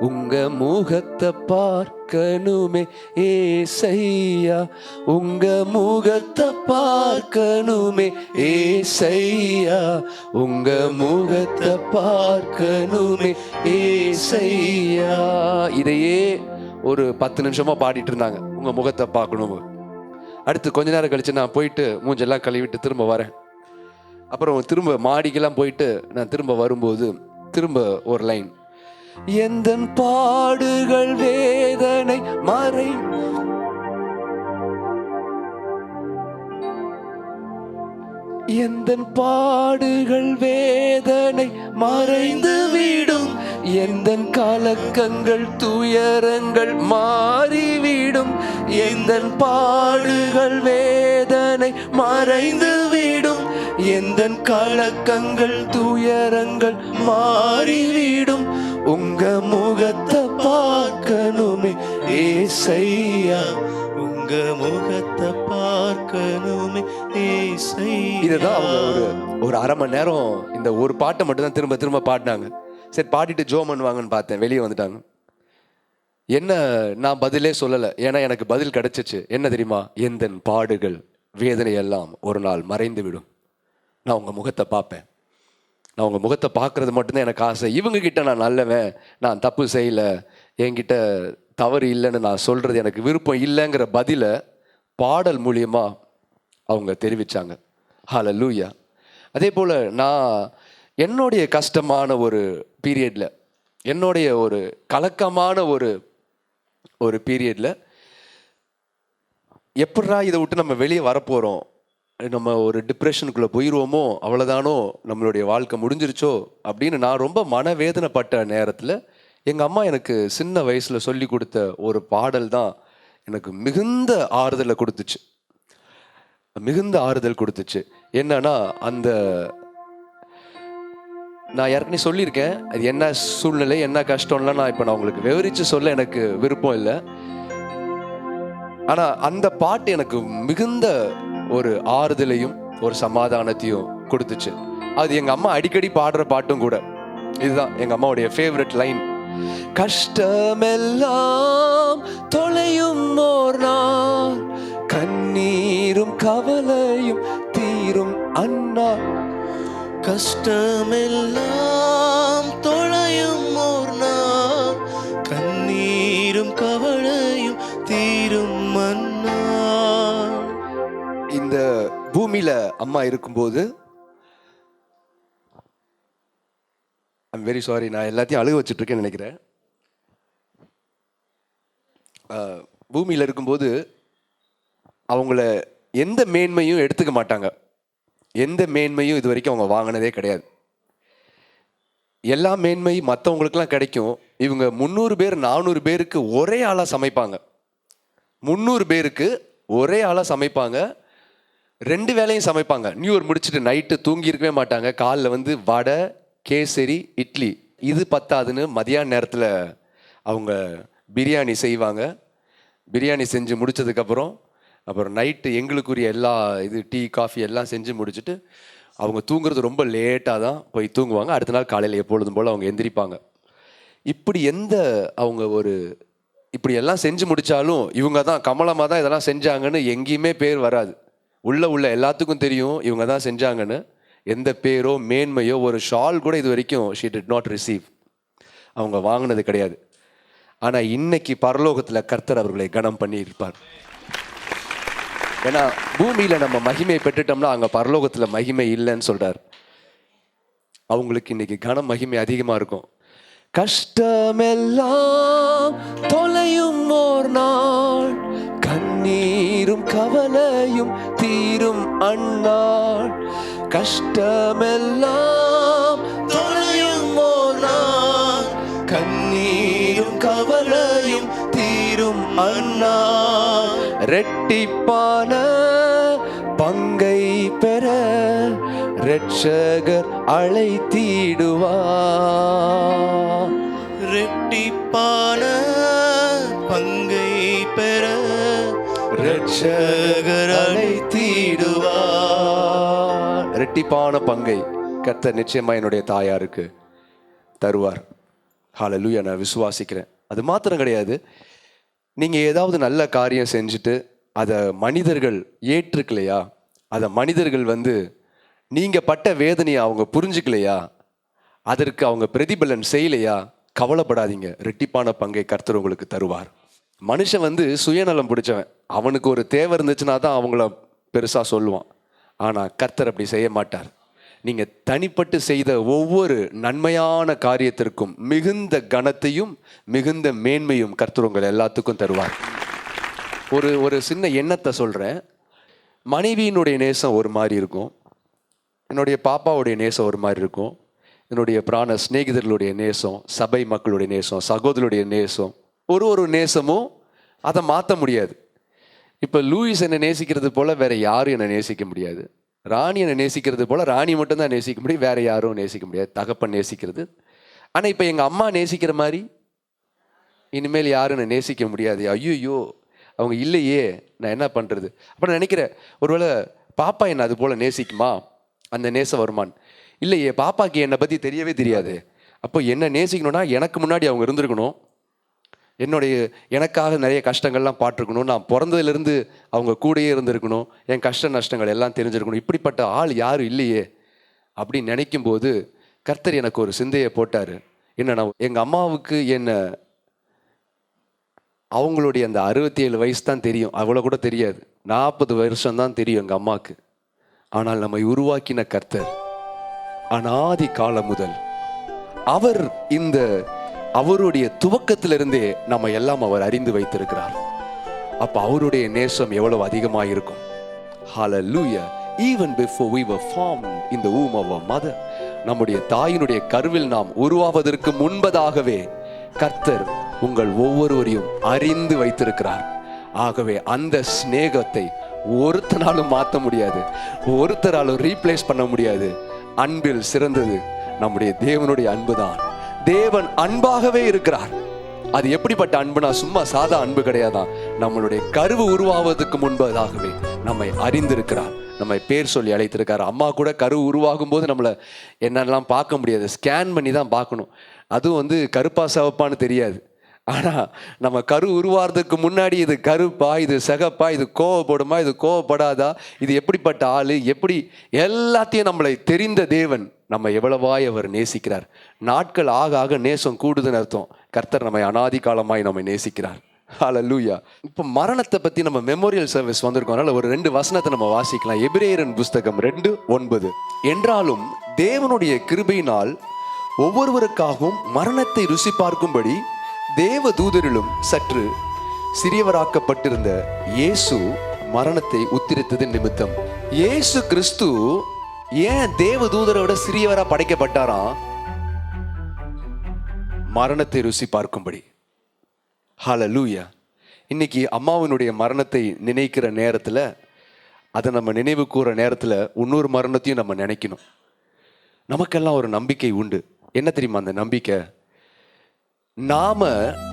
உங்க முகத்தை பார்க்கணுமே ஏசையா, உங்க முகத்தை பார்க்கணுமே ஏசையா, உங்க முகத்தை பார்க்கணுமே ஏசையா. இதையே ஒரு 10 நிமிஷமா பாடிட்டு இருந்தாங்க, உங்க முகத்தை பார்க்கணும். அடுத்து கொஞ்ச நேரம் கழிச்சு நான் போயிட்டு மூஞ்செல்லாம் கழுவிட்டு திரும்ப வரேன். அப்புறம் திரும்ப மாடிக்கெல்லாம் போயிட்டு நான் திரும்ப வரும்போது திரும்ப ஒரு லைன், எந்தன் பாடுகள் வேதனை மறை எந்தன் பாடுகள் வேதனை மறைந்து விடும், எந்தன் கலக்கங்கள் துயரங்கள் மாறிவிடும். எந்தன் பாடுகள் வேதனை மறைந்து விடும், எந்தன் கலக்கங்கள் துயரங்கள் மாறிவிடும். உங்க முகத்தை பார்க்கணுமே ஏசையா, உங்க முகத்தை பார்க்கணுமே ஏசையா. இதுதான் அவங்க ஒரு அரை மணி நேரம் இந்த ஒரு பாட்டை மட்டும் தான் திரும்ப திரும்ப பாடினாங்க. சரி பாடிட்டு ஜோம் பண்ணுவாங்கன்னு பார்த்தேன், வெளியே வந்துட்டாங்க. என்ன நான் பதிலே சொல்லலை, ஏன்னா எனக்கு பதில் கிடைச்சிச்சு. என்ன தெரியுமா? எந்தன் பாடுகள் வேதனை எல்லாம் ஒரு நாள் மறைந்து விடும், நான் உங்கள் முகத்தை பார்ப்பேன். நான் உங்கள் முகத்தை பார்க்குறது மட்டும்தான் எனக்கு ஆசை. இவங்ககிட்ட நான் நல்லவன், நான் தப்பு செய்யலை, என்கிட்ட தவறு இல்லைன்னு நான் சொல்கிறது எனக்கு விருப்பம் இல்லைங்கிற பதிலை பாடல் மூலியமாக அவங்க தெரிவித்தாங்க. ஹல்லேலூயா. அதே போல் நான் என்னுடைய கஷ்டமான ஒரு பீரியடில், என்னுடைய ஒரு கலக்கமான ஒரு பீரியடில் எப்படா இதை விட்டு நம்ம வெளியே வரப்போகிறோம், நம்ம ஒரு டிப்ரெஷனுக்குள்ளே போயிடுவோமோ, அவ்வளோதானோ, நம்மளுடைய வாழ்க்கை முடிஞ்சிருச்சோ அப்படின்னு நான் ரொம்ப மனவேதனைப்பட்ட நேரத்தில் எங்கள் அம்மா எனக்கு சின்ன வயசில் சொல்லி கொடுத்த ஒரு பாடல் தான் எனக்கு மிகுந்த ஆறுதலை கொடுத்துச்சு. மிகுந்த ஆறுதல் கொடுத்துச்சு. என்னன்னா, அந்த நான் ஏற்கனவே சொல்லியிருக்கேன், அது என்ன சூழ்நிலை என்ன கஷ்டம்லாம் நான் உங்களுக்கு விவரித்து சொல்ல எனக்கு விருப்பம் இல்லை. ஆனால் அந்த பாட்டு எனக்கு மிகுந்த ஒரு ஆறுதலையும் ஒரு சமாதானத்தையும் கொடுத்துச்சு. அது எங்கள் அம்மா அடிக்கடி பாடுற பாட்டும் கூட. இதுதான் எங்கள் அம்மாவுடைய ஃபேவரட் லைன். கஷ்டமெல்லாம் தொலையும் ஓர் நாள், கண்ணீரும் கவலையும் தீரும் அண்ணா. கஷ்டமெல்லாம் தொலையும் ஓர் நாள், கண்ணீரும் கவலையும் தீரும் அண்ணா. இந்த பூமியில அம்மா இருக்கும்போது, ஐம் வெரி சாரி, நான் எல்லாத்தையும் அழுக வச்சுட்டு இருக்கேன்னு நினைக்கிறேன். பூமியில் இருக்கும்போது அவங்கள எந்த மேன்மையும் எடுத்துக்க மாட்டாங்க. எந்த மேன்மையும் இது வரைக்கும் அவங்க வாங்கினதே கிடையாது. எல்லா மேன்மையும் மற்றவங்களுக்குலாம் கிடைக்கும். இவங்க 300 பேர் 400 பேருக்கு ஒரே ஆளாக சமைப்பாங்க. 300 பேருக்கு ஒரே ஆளாக சமைப்பாங்க. 2 வேளையும் சமைப்பாங்க. நியூ இயர் முடிச்சுட்டு நைட்டு தூங்கி இருக்கவே மாட்டாங்க. காலைல வடை, கேசரி, இட்லி. இது பத்தாதுன்னு மதியான நேரத்தில் அவங்க பிரியாணி செய்வாங்க. பிரியாணி செஞ்சு முடித்ததுக்கப்புறம் அப்புறம் நைட்டு எங்களுக்குரிய எல்லா டீ காஃபி எல்லாம் செஞ்சு முடிச்சுட்டு அவங்க தூங்குறது ரொம்ப லேட்டாக தான் போய் தூங்குவாங்க. அடுத்த நாள் காலையில் எப்பொழுதும் போல் அவங்க எந்திரிப்பாங்க. இப்படி அவங்க இப்படி எல்லாம் செஞ்சு முடித்தாலும் இவங்க தான் கமலமாக தான் இதெல்லாம் செஞ்சாங்கன்னு எங்கேயுமே பேர் வராது. உள்ள எல்லாத்துக்கும் தெரியும் இவங்க தான் செஞ்சாங்கன்னு. எந்த பேரோ மேன்மையோ ஒரு ஷால் கூட இது வரைக்கும் she did not receive. அவங்க வாங்கினது கிடையாது. ஆனால் இன்னைக்கு பரலோகத்தில் கர்த்தர் அவர்களை கனம் பண்ணி இருப்பார். ஏன்னா பூமியில் நம்ம மகிமை பெற்றுட்டோம்னா அங்கே பரலோகத்தில் மகிமை இல்லைன்னு சொல்கிறார். அவங்களுக்கு இன்னைக்கு கனம் மகிமை அதிகமாக இருக்கும். கஷ்டமெல்லாம் தொலையும் ஓர் நாள், கண்ணீரும் கவலையும் தீரும் அந்நாள். கஷ்டமெல்லாம் தொலையும் ஓர் நாள், கண்ணீரும் கவலையும் தீரும் அந்நாள். ரெட்டிப்பான பங்கை பெற ரட்சகர் அழைத்திடுவார். ரெட்டிப்பான பங்கை பெற ரட்சகர் அழைத்திடுவார். ரெட்டிப்பான பங்கை கர்த்தர் நிச்சயமா என்னுடைய தாயாருக்கு தருவார். ஹல்லேலூயா. நான் விசுவாசிக்கிறேன். அது மாத்திரம் கிடையாது, நீங்க ஏதாவது நல்ல காரியம் செஞ்சுட்டு அதை மனிதர்கள் ஏற்றுக்கலையா, அதை மனிதர்கள் நீங்க பட்ட வேதனையை அவங்க புரிஞ்சுக்கலையா, அதற்கு அவங்க பிரதிபலன் செய்யலையா, கவலைப்படாதீங்க. ரெட்டிப்பான பங்கை கர்த்தர் உங்களுக்கு தருவார். மனுஷன் சுயநலம் பிடிச்சவன். அவனுக்கு ஒரு தேவை இருந்துச்சுன்னா தான் அவங்கள பெருசா சொல்லுவான். ஆனா கர்த்தர் அப்படி செய்ய மாட்டார். நீங்கள் தனிப்பட்டு செய்த ஒவ்வொரு நன்மையான காரியத்திற்கும் மிகுந்த கனத்தையும் மிகுந்த மேன்மையும் கர்த்தர் உங்கள் எல்லாத்துக்கும் தருவார். ஒரு சின்ன எண்ணத்தை சொல்கிறேன். மனைவியினுடைய நேசம் ஒரு மாதிரி இருக்கும், என்னுடைய பாப்பாவுடைய நேசம் ஒரு மாதிரி இருக்கும், என்னுடைய பிராண சிநேகிதர்களுடைய நேசம், சபை மக்களுடைய நேசம், சகோதரருடைய நேசம், ஒரு நேசமும் அதை மாற்ற முடியாது. இப்போ லூயிஸ் என்னை நேசிக்கிறது போல் வேற யாரும் என்னை நேசிக்க முடியாது. ராணி என்னை நேசிக்கிறது போல் ராணி மட்டும்தான் நேசிக்க முடியும், வேற யாரும் நேசிக்க முடியாது. தகப்பன் நேசிக்கிறது. ஆனால் இப்போ எங்கள் அம்மா நேசிக்கிற மாதிரி இனிமேல் யாரும் என்னை நேசிக்க முடியாது. ஐயோ அவங்க இல்லையே, நான் என்ன பண்ணுறது? அப்போ நான் நினைக்கிறேன், ஒருவேளை பாப்பா என்னை அது போல் நேசிக்குமா, அந்த நேசம் வருமான்? இல்லையே, பாப்பாக்கு என்னை பற்றி தெரியவே தெரியாது. அப்போ என்ன நேசிக்கணும்னா எனக்கு முன்னாடி அவங்க இருந்திருக்கணும், எனக்காக நிறைய கஷ்டங்கள்லாம் பாட்டிருக்கணும், நான் பிறந்ததுலேருந்து அவங்க கூடயே இருந்திருக்கணும், என் கஷ்ட நஷ்டங்கள் எல்லாம் தெரிஞ்சிருக்கணும். இப்படிப்பட்ட ஆள் யாரும் இல்லையே அப்படின்னு நினைக்கும் போது கர்த்தர் எனக்கு ஒரு சிந்தையை போட்டார். என்னன்னா, எங்கள் அம்மாவுக்கு என்னை அவங்களுடைய அந்த 67 வயசு தான் தெரியும், அவ்வளோ கூட தெரியாது. 40 வருஷம் தான் தெரியும் எங்கள் அம்மாவுக்கு. ஆனால் நம்மை உருவாக்கின கர்த்தர் அனாதி காலம் முதல் அவர் அவருடைய துவக்கத்திலிருந்தே நம்ம எல்லாம் அவர் அறிந்து வைத்திருக்கிறார். அப்ப அவருடைய நேசம் எவ்வளவு அதிகமாக இருக்கும். Hallelujah. Even before we were formed in the womb of our mother, நம்முடைய தாயினுடைய கருவில் நாம் உருவாவதற்கு முன்பதாகவே கர்த்தர் உங்கள் ஒவ்வொருவரையும் அறிந்து வைத்திருக்கிறார். ஆகவே அந்த சிநேகத்தை ஒருத்தராலும் மாற்ற முடியாது, ஒருத்தராலும் ரீப்ளேஸ் பண்ண முடியாது. அன்பில் சிறந்தது நம்முடைய தேவனுடைய அன்புதான். தேவன் அன்பாகவே இருக்கிறார். அது எப்படிப்பட்ட அன்புனா சும்மா சாதா அன்பு கிடையாதான். நம்மளுடைய கருவு உருவாவதற்கு முன்பதாகவே நம்மை அறிந்திருக்கிறார், நம்மை பேர் சொல்லி அழைத்திருக்கார். அம்மா கூட கரு உருவாகும் போது நம்மளை என்னெல்லாம் பார்க்க முடியாது, ஸ்கேன் பண்ணி தான் பார்க்கணும். அதுவும் கருப்பா சிவப்பான்னு தெரியாது. ஆனால் நம்ம கரு உருவாகிறதுக்கு முன்னாடி இது கருப்பா, இது சிகப்பா, இது கோவப்படுமா, இது கோவப்படாதா, இது எப்படிப்பட்ட ஆள், எப்படி எல்லாத்தையும் நம்மளை தெரிந்த தேவன் நம்ம எவ்வளவாய் அவர் நேசிக்கிறார். நாட்கள் ஆக ஆக நேசம் கூடுதுன்னு அர்த்தம். கர்த்தர் நம்மை அனாதி காலமாய் நம்மை நேசிக்கிறார். ஹல்லேலூயா. இப்போ மரணத்தை பற்றி நம்ம மெமோரியல் சர்வீஸ் வந்திருக்கோம், அதனால் ஒரு 2 வசனத்தை நம்ம வாசிக்கலாம். எபிரேயரின் புஸ்தகம் 2:9. என்றாலும் தேவனுடைய கிருபையினால் ஒவ்வொருவருக்காகவும் மரணத்தை ருசி பார்க்கும்படி தேவ தூதரிலும் சற்று சிறியவராக்கப்பட்டிருந்த இயேசு மரணத்தை உத்திரித்தது நிமித்தம். இயேசு கிறிஸ்து ஏன் தேவ தூதரோட சிறியவரா படைக்கப்பட்டாராம்? மரணத்தை ருசி பார்க்கும்படி. ஹல்லேலூயா. இன்னைக்கு அம்மாவினுடைய மரணத்தை நினைக்கிற நேரத்துல, அதை நம்ம நினைவு கூற நேரத்துல இன்னொரு மரணத்தையும் நம்ம நினைக்கணும். நமக்கெல்லாம் ஒரு நம்பிக்கை உண்டு. என்ன தெரியுமா அந்த நம்பிக்கை? நாம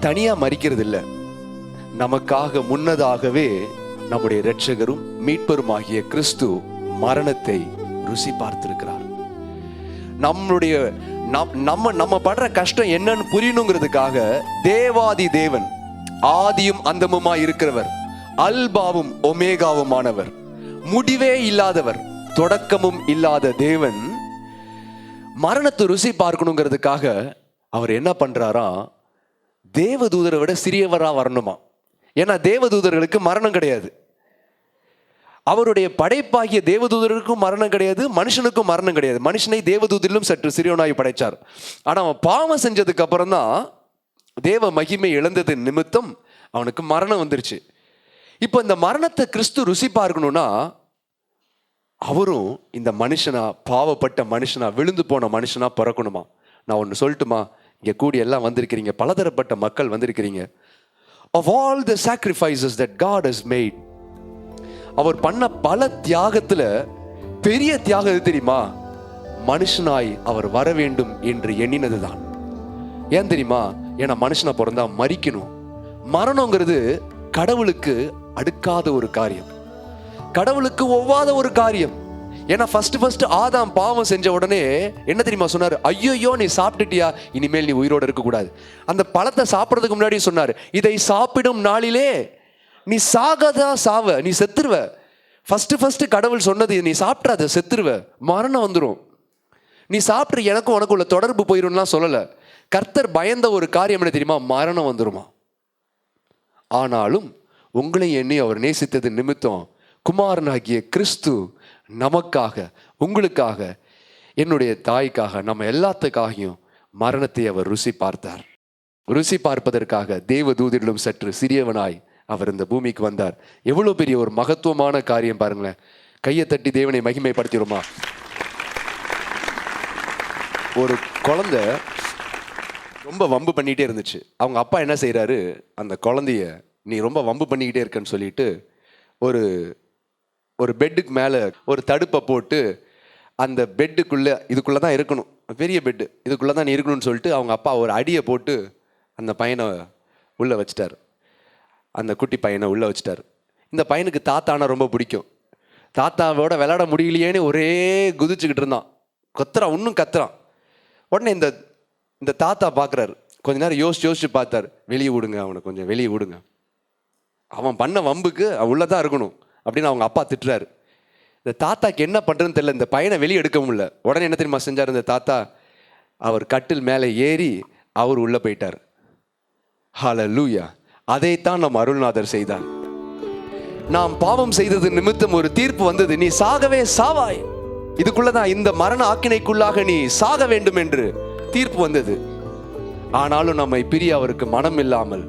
தனியா மரிக்கிறது இல்லை, நமக்காக முன்னதாகவே நம்முடைய இரட்சகரும் மீட்பருமாகிய கிறிஸ்து மரணத்தை ருசி பார்த்திருக்கிறார். நம்ம படுற கஷ்டம் என்னன்னு புரியணுங்கிறதுக்காக தேவாதி தேவன், ஆதியும் அந்தமுமாய் இருக்கிறவர், அல்பாவும் ஒமேகாவுமானவர், முடிவே இல்லாதவர், தொடக்கமும் இல்லாத தேவன் மரணத்தை ருசி பார்க்கணுங்கிறதுக்காக அவர் என்ன பண்றாரா, தேவதூதரை விட சிறியவரா வரணுமா. ஏன்னா தேவதூதர்களுக்கு மரணம் கிடையாது, அவருடைய படைப்பாகிய தேவதூதருக்கும் மரணம் கிடையாது, மனுஷனுக்கும் மரணம் கிடையாது. மனுஷனை தேவதூதரிலும் சற்று சிறியவனாய் படைச்சார். ஆனா அவன் பாவம் செஞ்சதுக்கு அப்புறம் தான் தேவ மகிமை இழந்தது நிமித்தம் அவனுக்கு மரணம் வந்துருச்சு. இப்போ இந்த மரணத்தை கிறிஸ்து ருசி பார்க்கணும்னா அவரும் இந்த மனுஷனா, பாவப்பட்ட மனுஷனா, விழுந்து போன மனுஷனா பிறக்கணுமா. நான் ஒன்று சொல்லட்டுமா, இங்கே கூடி எல்லாம் வந்திருக்கிறீங்க, பலதரப்பட்ட மக்கள் வந்திருக்கிறீங்க. Of all the sacrifices that God has made, அவர் பண்ண பல தியாகத்துல பெரிய தியாகம் எது தெரியுமா? மனுஷனாய் அவர் வர வேண்டும் என்று எண்ணினதுதான். ஏன் தெரியுமா? ஏன்னா மனுஷனா பிறந்தா மரிக்கணும். மரணங்கிறது கடவுளுக்கு அடுக்காத ஒரு காரியம், கடவுளுக்கு ஒவ்வாத ஒரு காரியம். ஏன்னா ஃபர்ஸ்ட் ஆதாம் பாவம் செஞ்ச உடனே என்ன தெரியுமா சொன்னார்? ஐயோ நீ சாப்பிட்டுட்டியா, இனிமேல் நீ உயிரோடு இருக்கக்கூடாது. அந்த பழத்தை சாப்பிட்றதுக்கு முன்னாடி சொன்னார், இதை சாப்பிடும் நாளிலே நீ சாகாதா சாவ, நீ செத்துருவ. ஃபர்ஸ்ட் கடவுள் சொன்னது, நீ சாப்பிட்றாத செத்துருவ, மரணம் வந்துடும், நீ சாப்பிட்ற எனக்கும் உனக்கு உள்ள தொடர்பு போயிடும்லாம் சொல்லலை. கர்த்தர் பயந்த ஒரு காரியம் என்ன தெரியுமா? மரணம் வந்துருமா. ஆனாலும் உங்களை எண்ணி அவர் நேசித்தது நிமித்தம் குமாரனாகிய கிறிஸ்து நமக்காக, உங்களுக்காக என்னுடைய தாய்க்காக, நம்ம எல்லாத்துக்காகவும் மரணத்தை அவர் ருசி பார்த்தார். ருசி பார்ப்பதற்காக தேவ தூதரிலும் சற்று சிறியவனாய் அவர் இந்த பூமிக்கு வந்தார். எவ்வளவு பெரிய ஒரு மகத்துவமான காரியம் பாருங்களேன். கையை தட்டி தேவனை மகிமைப்படுத்திடுமா? ஒரு குழந்தை ரொம்ப வம்பு பண்ணிகிட்டே இருந்துச்சு. அவங்க அப்பா என்ன செய்கிறாரு, அந்த குழந்தைய நீ ரொம்ப வம்பு பண்ணிக்கிட்டே இருக்கன்னு சொல்லிட்டு ஒரு ஒரு பெட்டுக்கு மேலே ஒரு தடுப்பை போட்டு அந்த பெட்டுக்குள்ளே, இதுக்குள்ளே தான் இருக்கணும், பெரிய பெட்டு, இதுக்குள்ளே தான் நீ இருக்கணும்னு சொல்லிட்டு அவங்க அப்பா ஒரு அடியை போட்டு அந்த பையனை உள்ளே வச்சிட்டார். அந்த குட்டி பையனை உள்ளே வச்சிட்டார். இந்த பையனுக்கு தாத்தானா ரொம்ப பிடிக்கும். தாத்தாவோட விளையாட முடியலையேன்னு ஒரே குதிச்சுக்கிட்டு இருந்தான். கத்துறான், இன்னும் கத்துறான். உடனே இந்த தாத்தா பார்க்குறாரு. கொஞ்ச நேரம் யோசிச்சு பார்த்தார். வெளியே விடுங்க அவனை, கொஞ்சம் வெளியே விடுங்க, அவன் பண்ண வம்புக்கு உள்ளே தான் இருக்கணும் அப்படின்னு அவங்க அப்பா திட்டுறாரு. இந்த தாத்தாக்கு என்ன பண்ணுறதுன்னு தெரியல, இந்த பையனை வெளியே எடுக்க முடியல. உடனே என்ன தெரியுமா செஞ்சார் இந்த தாத்தா? அவர் கட்டில் மேலே ஏறி அவர் உள்ளே போயிட்டார். ஹல்லேலூயா. அதைத்தான் நம் அருள்நாதர் செய்தார். நாம் பாவம் செய்தது நிமித்தம் ஒரு தீர்ப்பு வந்தது, நீ சாகவே சாவாய், இதுக்குள்ளதான் இந்த மரண ஆக்கினைக்குள்ளாக நீ சாக வேண்டும் என்று தீர்ப்பு வந்தது. ஆனாலும் நம்மை பிரிய அவருக்கு மனம் இல்லாமல்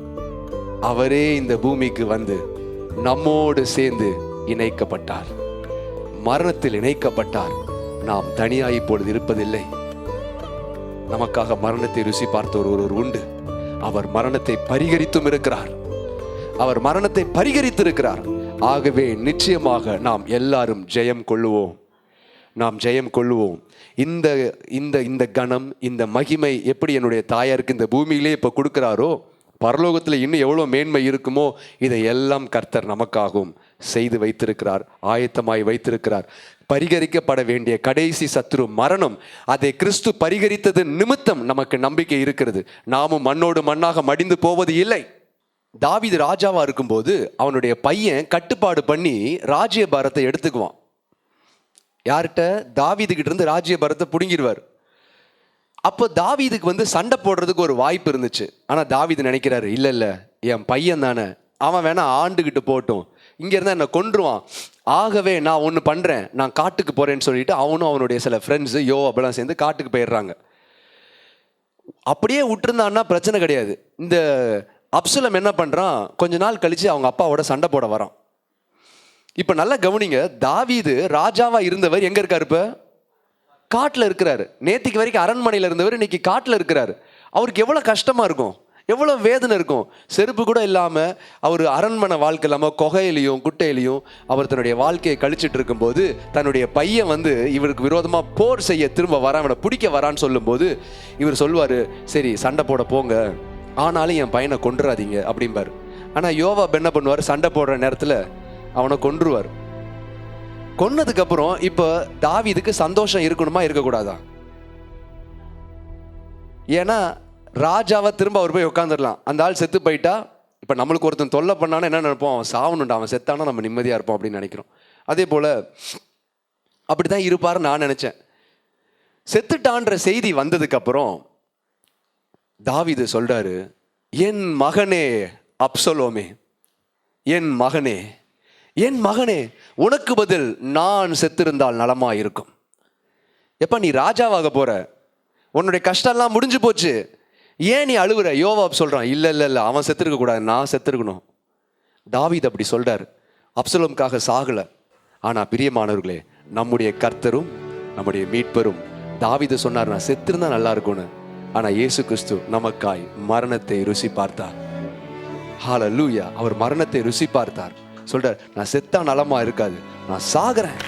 அவரே இந்த பூமிக்கு வந்து நம்மோடு சேர்ந்து இணைக்கப்பட்டார், மரணத்தில் இணைக்கப்பட்டார். நாம் தனியாய் இப்பொழுது இருப்பதில்லை. நமக்காக மரணத்தை ருசி பார்த்த ஒருவர் உண்டு. அவர் மரணத்தை பரிகரித்தும் இருக்கிறார். அவர் மரணத்தை பரிகரித்திருக்கிறார். ஆகவே நிச்சயமாக நாம் எல்லாரும் ஜெயம் கொள்ளுவோம். நாம் ஜெயம் கொள்ளுவோம். இந்த இந்த இந்த கணம், இந்த மகிமை எப்படி என்னுடைய தாயாருக்கு இந்த பூமியிலே இப்போ கொடுக்குறாரோ, பரலோகத்தில் இன்னும் எவ்வளோ மேன்மை இருக்குமோ, இதை எல்லாம் கர்த்தர் நமக்காகவும் செய்து வைத்திருக்கிறார், ஆயத்தமாய் வைத்திருக்கிறார். பரிகரிக்கப்பட வேண்டிய கடைசி சத்துரு மரணம், அதை கிறிஸ்து பரிகரித்தது நிமித்தம் நமக்கு நம்பிக்கை இருக்கிறது. நாமும் மண்ணோடு மண்ணாக மடிந்து போவது இல்லை. தாவீது ராஜாவா இருக்கும்போது அவனுடைய பையன் கட்டுப்பாடு பண்ணி ராஜ்ய பாரத்தை எடுத்துக்குவான். யார்கிட்ட? தாவீதுகிட்ட இருந்து ராஜ்ய பாரத்தை பிடுங்கிடுவார். அப்போ தாவீதுக்கு சண்டை போடுறதுக்கு ஒரு வாய்ப்பு இருந்துச்சு. ஆனால் தாவீது நினைக்கிறாரு, இல்லை என் பையன் தானே, அவன் வேணா ஆண்டுகிட்டு போட்டும், இங்கே இருந்தால் என்னை கொன்றுவான். ஆகவே நான் ஒன்று பண்ணுறேன், நான் காட்டுக்கு போகிறேன்னு சொல்லிட்டு அவனும் அவனுடைய சில ஃப்ரெண்ட்ஸு யோவாபெல்லாம் சேர்ந்து காட்டுக்கு போயிடுறாங்க. அப்படியே விட்டுருந்தான்னா பிரச்சனை கிடையாது. இந்த அப்சலம் என்ன பண்ணுறான், கொஞ்ச நாள் கழித்து அவங்க அப்பாவோட சண்டை போட வரான். இப்போ நல்லா கவனிங்க, தாவீது ராஜாவா இருந்தவர் எங்கே இருக்காரு? இப்போ காட்டில் இருக்கிறாரு. நேத்திக்கு வரைக்கும் அரண்மனையில் இருந்தவர் இன்னைக்கு காட்டில் இருக்கிறாரு. அவருக்கு எவ்வளோ கஷ்டமாக இருக்கும், எவ்வளோ வேதனை இருக்கும். செருப்பு கூட இல்லாமல் அவர் அரண்மனை வாழ்க்கை இல்லாமல் குகையிலையும் குட்டையிலையும் அவர் தன்னுடைய வாழ்க்கையை கழிச்சிட்டு இருக்கும்போது தன்னுடைய பையன் இவருக்கு விரோதமாக போர் செய்ய திரும்ப வரான், இவனை பிடிக்க வரான்னு சொல்லும்போது இவர் சொல்லுவார், சரி சண்டை போட போங்க, ஆனாலும் என் பையனை கொன்றுறாதீங்க அப்படிம்பார். ஆனால் யோவாப் என்ன பண்ணுவார், சண்டை போடுற நேரத்தில் அவனை கொன்றுவார். கொன்னதுக்கு அப்புறம் இப்போ தாவீதுக்கு சந்தோஷம் இருக்கணுமா இருக்கக்கூடாதா? ஏன்னா ராஜாவை திரும்ப அவர் போய் உட்காந்துடலாம். அந்த ஆள் செத்து போயிட்டா இப்போ நம்மளுக்கு ஒருத்தன் தொல்லை பண்ணானா என்ன நினைப்போம், அவன் சாவணுண்டா, அவன் செத்தானா நம்ம நிம்மதியாக இருப்போம் அப்படின்னு நினைக்கிறோம். அதே போல் அப்படி தான் இருப்பாருன்னு நான் நினச்சேன். செத்துட்டான்ற செய்தி வந்ததுக்கப்புறம் தாவீது சொல்கிறாரு, என் மகனே அப்சலோமே, என் மகனே, என் மகனே, உனக்கு பதில் நான் செத்திருந்தால் நலமாக இருக்கும். எப்போ நீ ராஜாவாக போகிற, உன்னுடைய கஷ்டம்லாம் முடிஞ்சு போச்சு, ஏன் நீ அழுவுற? யோவாப் சொல்கிறான், இல்லை அவன் செத்துருக்க கூடாது, நான் செத்துருக்கணும். தாவீது அப்படி சொல்கிறார். அப்சலோமுக்காக சாகலை. ஆனால் பிரியமானவர்களே, நம்முடைய கர்த்தரும் நம்முடைய மீட்பரும் தாவீது சொன்னார், நான் செத்திருந்தா நல்லா இருக்கும்னு. ஆனால் இயேசு கிறிஸ்து நமக்காய் மரணத்தை ருசி பார்த்தார். ஹல்லேலூயா. அவர் மரணத்தை ருசி பார்த்தார். சொல்றார், நான் செத்தா நலமா இருக்காது, நான் சாகிறேன்,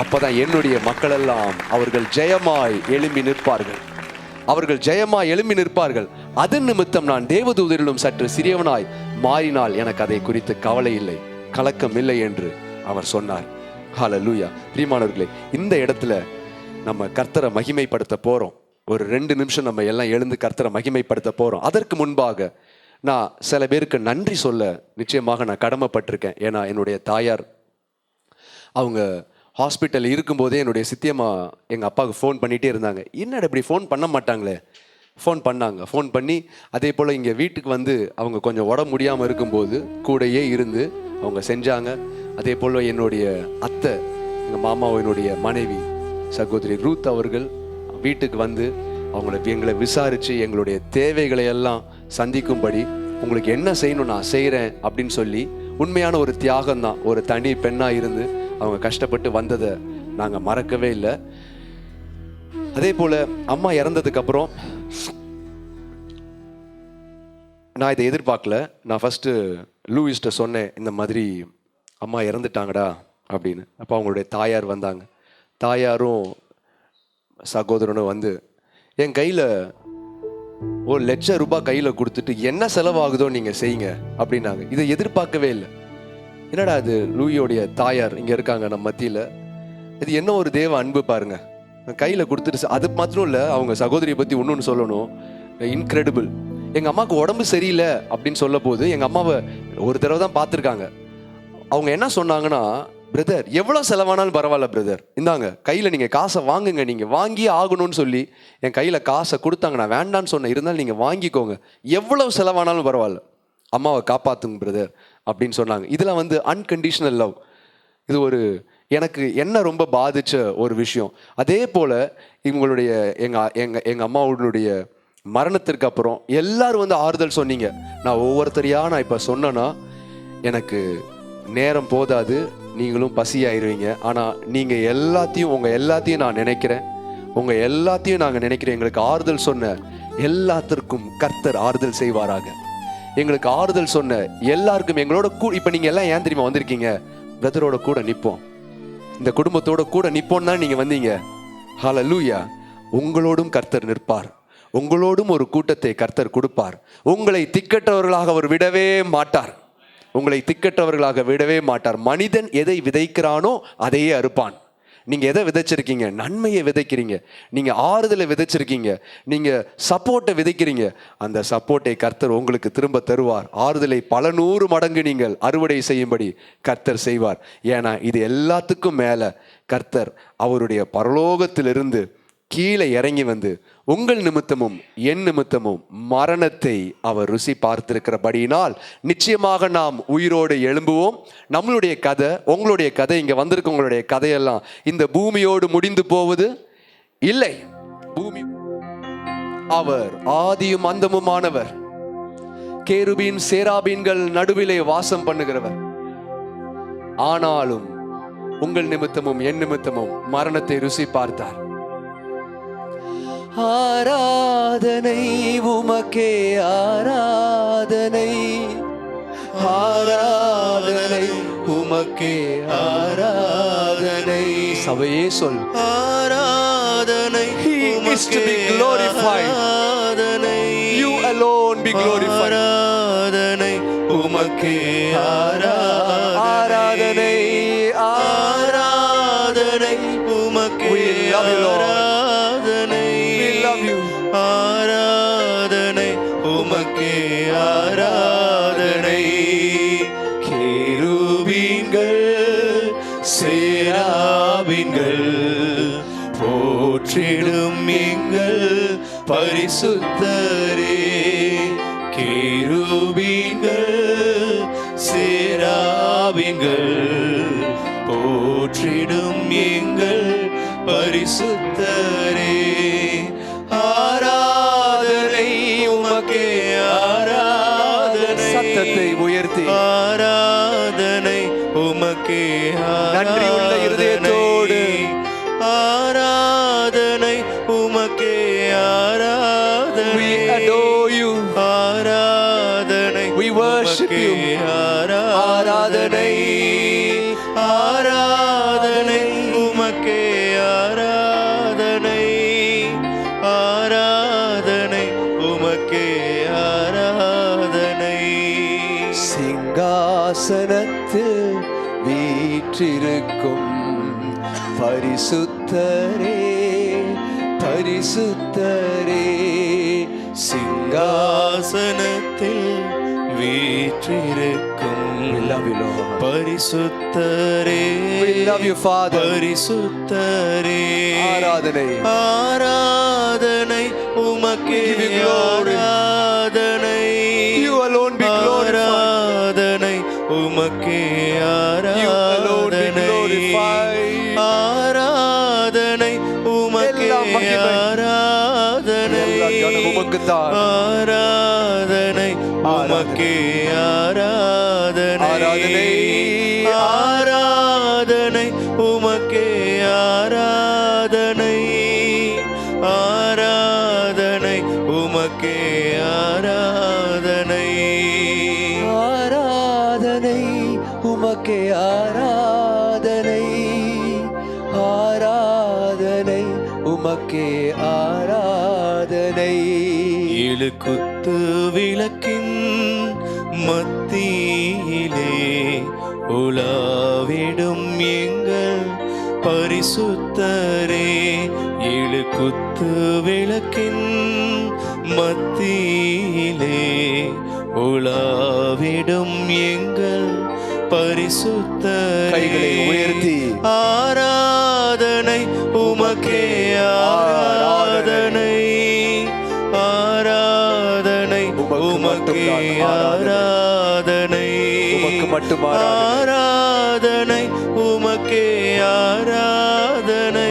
அப்பதான் என்னுடைய மக்கள் எல்லாம் அவர்கள் ஜெயமாய் எழும்பி நிற்பார்கள், அவர்கள் ஜெயமாய் எழும்பி நிற்பார்கள். அதன் நிமித்தம் நான் தேவதூதரிலும் சற்று சிறியவனாய் மாறினால் எனக்கு அதை குறித்து கவலை இல்லை, கலக்கம் இல்லை என்று அவர் சொன்னார். ஹல்லேலூயா. பிரியமானவர்களே, இந்த இடத்துல நம்ம கர்த்தரை மகிமைப்படுத்த போறோம். ஒரு 2 நிமிஷம் நம்ம எல்லாம் எழுந்து கர்த்தரை மகிமைப்படுத்த போறோம். அதற்கு முன்பாக நான் சில பேருக்கு நன்றி சொல்ல நிச்சயமாக நான் கடமைப்பட்டிருக்கேன். ஏன்னா என்னுடைய தாயார் அவங்க ஹாஸ்பிட்டலில் இருக்கும்போதே என்னுடைய சித்தியம்மா எங்கள் அப்பாவுக்கு ஃபோன் பண்ணிகிட்டே இருந்தாங்க. என்னடா இப்படி ஃபோன் பண்ண மாட்டாங்களே, ஃபோன் பண்ணாங்க. ஃபோன் பண்ணி அதே போல் இங்கே வீட்டுக்கு அவங்க கொஞ்சம் உடம்பு முடியாமல் இருக்கும்போது கூடையே இருந்து அவங்க செஞ்சாங்க. அதே போல் என்னுடைய அத்தை, எங்கள் மாமாவினுடைய மனைவி சகோதரி ரூத் அவர்கள் வீட்டுக்கு வந்து எங்களை விசாரித்து எங்களுடைய தேவைகளை எல்லாம் சந்திக்கும்படி உங்களுக்கு என்ன செய்யணும் நான் செய்கிறேன் அப்படின்னு சொல்லி உண்மையான ஒரு தியாகம் தான். ஒரு தனி பெண்ணாக இருந்து அவங்க கஷ்டப்பட்டு வந்ததை நாங்கள் மறக்கவே இல்லை. அதே போல் அம்மா இறந்ததுக்கப்புறம் நான் இதை எதிர்பார்க்கல. நான் ஃபஸ்ட்டு லூயிஸ்ட்ட சொன்னேன், இந்த மாதிரி அம்மா இறந்துட்டாங்கடா அப்படின்னு. அப்போ அவங்களுடைய தாயார் வந்தாங்க. தாயாரும் சகோதரனும் வந்து என் கையில் 1,00,000 ரூபாய் கையில் கொடுத்துட்டு என்ன செலவாகுதோ நீங்கள் செய்யுங்க அப்படின்னாங்க. இதை எதிர்பார்க்கவே இல்லை. என்னடா அது, லூயியோடைய தாயார் இங்கே இருக்காங்க நம்ம மத்தியில். இது என்ன ஒரு தேவ அன்பு பாருங்க. கையில் கொடுத்துட்டு அது மாத்திரம் இல்லை, அவங்க சகோதரியை பற்றி இன்னொன்று சொல்லணும், இன்க்ரெடிபிள். எங்கள் அம்மாவுக்கு உடம்பு சரியில்லை அப்படின்னு சொல்ல போது எங்கள் அம்மாவை ஒரு தடவை தான் பார்த்துருக்காங்க. அவங்க என்ன சொன்னாங்கன்னா, பிரதர் எவ்வளோ செலவானாலும் பரவாயில்ல பிரதர், இந்தாங்க கையில் நீங்கள் காசை வாங்குங்க, நீங்கள் வாங்கியே ஆகணும்னு சொல்லி என் கையில் காசை கொடுத்தாங்க. நான் வேண்டான்னு சொன்னேன், இருந்தாலும் நீங்கள் வாங்கிக்கோங்க, எவ்வளோ செலவானாலும் பரவாயில்ல, அம்மாவை காப்பாற்றுங்க பிரதர் அப்படின்னு சொன்னாங்க. இதில் வந்து அன்கண்டிஷனல் லவ். இது ஒரு எனக்கு என்ன ரொம்ப பாதித்த ஒரு விஷயம். அதே போல் இவங்களுடைய எங்கள் அம்மாவுடைய மரணத்திற்கு அப்புறம் எல்லாரும் வந்து ஆறுதல் சொன்னீங்க. நான் ஒவ்வொருத்தரையாக நான் இப்போ சொன்னேன்னா எனக்கு நேரம் போதாது, நீங்களும் பசியாயிருவீங்க. ஆனால் நீங்கள் எல்லாத்தையும் உங்கள் எல்லாத்தையும் நான் நினைக்கிறேன், உங்கள் எல்லாத்தையும் நாங்கள் நினைக்கிறேன். எங்களுக்கு ஆறுதல் சொன்ன எல்லாத்திற்கும் கர்த்தர் ஆறுதல் செய்வாராக. எங்களுக்கு ஆறுதல் சொன்ன எல்லாருக்கும் எங்களோட இப்போ நீங்கள் எல்லாம் ஏன் தெரியுமா வந்திருக்கீங்க? பிரதரோட கூட நிற்போம், இந்த குடும்பத்தோட கூட நிற்போன்னு தான் நீங்கள் வந்தீங்க. ஹல்லேலூயா. உங்களோடும் கர்த்தர் நிற்பார், உங்களோடும் ஒரு கூட்டத்தை கர்த்தர் கொடுப்பார். உங்களை திக்கற்றவர்களாக அவர் விடவே மாட்டார், உங்களை திக்கற்றவர்களாக விடவே மாட்டார். மனிதன் எதை விதைக்கிறானோ அதையே அறுப்பான். நீங்கள் எதை விதைச்சிருக்கீங்க? நன்மையை விதைக்கிறீங்க, நீங்கள் ஆறுதலை விதைச்சிருக்கீங்க, நீங்கள் சப்போர்ட்டை விதைக்கிறீங்க. அந்த சப்போர்ட்டை கர்த்தர் உங்களுக்கு திரும்ப தருவார். ஆறுதலை பல 100 மடங்கு நீங்கள் அறுவடை செய்யும்படி கர்த்தர் செய்வார். ஏன்னா இது எல்லாத்துக்கும் மேலே கர்த்தர் அவருடைய பரலோகத்திலிருந்து கீழே இறங்கி வந்து உங்கள் நிமித்தமும் என் நிமித்தமும் மரணத்தை அவர் ருசி பார்த்திருக்கிறபடியினால் நிச்சயமாக நாம் உயிரோடு எழும்புவோம். நம்மளுடைய கதை, உங்களுடைய கதை, இங்கே வந்திருக்க உங்களுடைய கதையெல்லாம் இந்த பூமியோடு முடிந்து போவது இல்லை. பூமி அவர் ஆதியும் அந்தமுமானவர், கேருபீன் சேராபீன்கள் நடுவிலே வாசம் பண்ணுகிறவர். ஆனாலும் உங்கள் நிமித்தமும் என் நிமித்தமும் மரணத்தை ருசி பார்த்தார். ஆராதனை உமக்கே ஆராதனை, ஆராதனை உமக்கே ஆராதனை. சபையே சொல், ஆராதனை. He is to be glorified. ஆராதனை. You alone be glorified. ஆராதனை உமக்கே ஆராதனை, ஆராதனை உமக்கே. We love you Lord. ஆராதனை உமக்கே ஆராதனை. கேருபீன்கள் சேராபீன்கள் போற்றிடும் எங்கள் பரிசுத்தரே. கேருபீன்கள் சேராபீன்கள் போற்றிடும் எங்கள் பரிசுத்தரே. ஆராதனை உமக்கே ஆராதனை. சத்தத்தை உயர்த்தி ஆராதனை உமக்கே நன்றி உள்ள இருதயத்தோடு ஆராதனை உமக்கே ஆராதனை. We adore you. ஆராதனை. We worship you. ஆராதனை. ஆராதனை உமக்கே ஆராதனை. ஆராதனை உமக்கே ஆராதனை. சிங்காசனத்தில் வீற்றிருக்கும் பரிசுத்தரே, பரிசுத்தரே. சிங்காசனத்தில் வீற்றிருக்கும் பரிசுத்தரே. We love you Father. பரிசுத்தரே. ஆராதனை. ஆராதனை உமக்கே ஆராதனை. You alone be glorified. ஆராதனை உமக்கே ஆராதனை. You alone be glorified. ஆராதனை தான். ஆராதனை உமக்கே ஆராதனை ஆராதனை. ஆராதனை உமக்கே ஆராதனை ஆராதனை உமக்கே ஆராதனை ஆராதனை உமக்கே ஆராதனை ஆராதனை உமக்கே ஆராதனை. 7 குத்து விளக்கின் மத்தியிலே உலாவிடும் எங்கள் பரிசுத்தரே. 7 குத்து விளக்கின் மத்தியிலே உலாவிடும் எங்கள் பரிசுத்தரே. கைகளை உயர்த்தி ஆராதனை உமக்கே ஆராதனை ஆராதனை உமக்கே ஆராதனை உமக்கு மட்டும் ஆராதனை உமக்கே ஆராதனை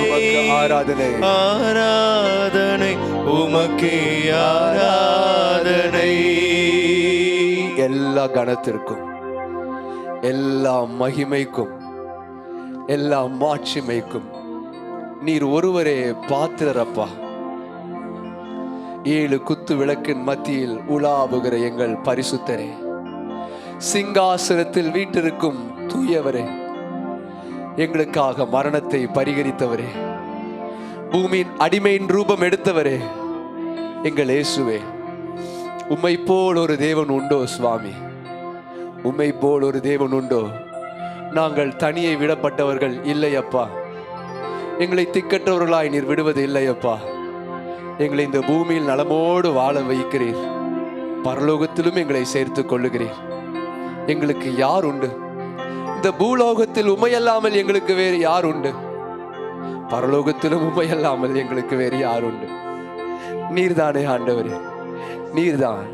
ஆராதனை. ஆராதனை உமக்கே ஆராதனை. எல்லா கணத்திற்கும், எல்லா மகிமைக்கும், எல்லா மாட்சிமைக்கும் நீர் ஒருவரே பாத்திரப்பா. 7 குத்து விளக்கின் மத்தியில் உலாவுகிற எங்கள் பரிசுத்தரே, சிங்காசனத்தில் வீற்றிருக்கும் தூயவரே, எங்களுக்காக மரணத்தை பரிகரித்தவரே, பூமியின் அடிமையின் ரூபம் எடுத்தவரே, எங்கள் இயேசுவே, உம்மை போல் ஒரு தேவன் உண்டோ சுவாமி? உம்மை போல் ஒரு தேவன் உண்டோ? நாங்கள் தனியே விடப்பட்டவர்கள் இல்லையப்பா. எங்களை திக்கற்றவர்களாய் நீர் விடுவது இல்லையப்பா. எங்களை இந்த பூமியில் நலமோடு வாழ வைக்கிறீர், பரலோகத்திலும் எங்களை சேர்த்து கொள்ளுகிறீர். எங்களுக்கு யார் உண்டு? இந்த பூலோகத்தில் உமையல்லாமல் எங்களுக்கு வேறு யார் உண்டு? பரலோகத்திலும் உமையல்லாமல் எங்களுக்கு வேறு யார் உண்டு? நீர்தானே ஆண்டவரே, நீர்தான்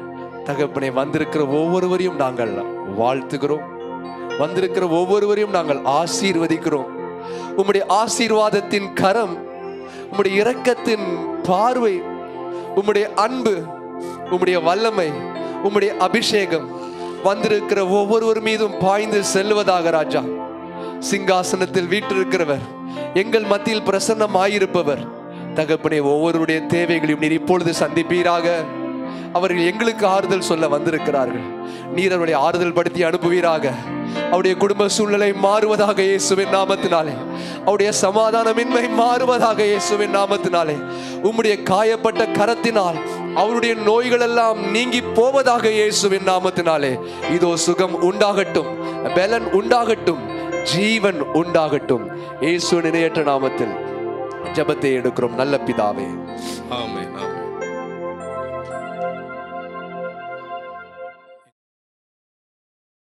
தகப்பனே. வந்திருக்கிற ஒவ்வொருவரையும் நாங்கள் வாழ்த்துகிறோம், வந்திருக்கிற ஒவ்வொருவரையும் நாங்கள் ஆசீர்வதிக்கிறோம். உம்முடைய ஆசீர்வாதத்தின் கரம், உம்முடைய இரக்கத்தின் பார்வை, உம்முடைய அன்பு, உம்முடைய வல்லமை, உம்முடைய அபிஷேகம் வந்திருக்கிற ஒவ்வொருவர் மீதும் பாய்ந்து செல்வதாக ராஜா. சிங்காசனத்தில் வீற்றிருக்கிறவர், எங்கள் மத்தியில் பிரசன்னமாயிருப்பவர் தகப்பனே, ஒவ்வொருடைய தேவைகளையும் நீர் இப்பொழுது சந்திப்பீராக. அவர்கள் எங்களுக்கு ஆறுதல் சொல்ல வந்திருக்கிறார்கள், நீர் அவருடைய ஆறுதல் படுத்தி அனுப்புவீராக. அவருடைய குடும்ப சூழ்நிலை மாறுவதாக இயேசுவின் நாமத்தினாலே. அவருடைய சமாதானமின்மை மாறுவதாக இயேசுவின் நாமத்தினாலே. உம்முடைய காயப்பட்ட கரத்தினால் அவருடைய நோய்கள் எல்லாம் நீங்கி போவதாக இயேசுவின் நாமத்தினாலே. இதோ சுகம் உண்டாகட்டும், பலன் உண்டாகட்டும், ஜீவன் உண்டாகட்டும். இயேசுவின் இணையற்ற நாமத்தில் ஜெபத்தை எடுக்கிறோம் நல்ல பிதாவே, ஆமென்.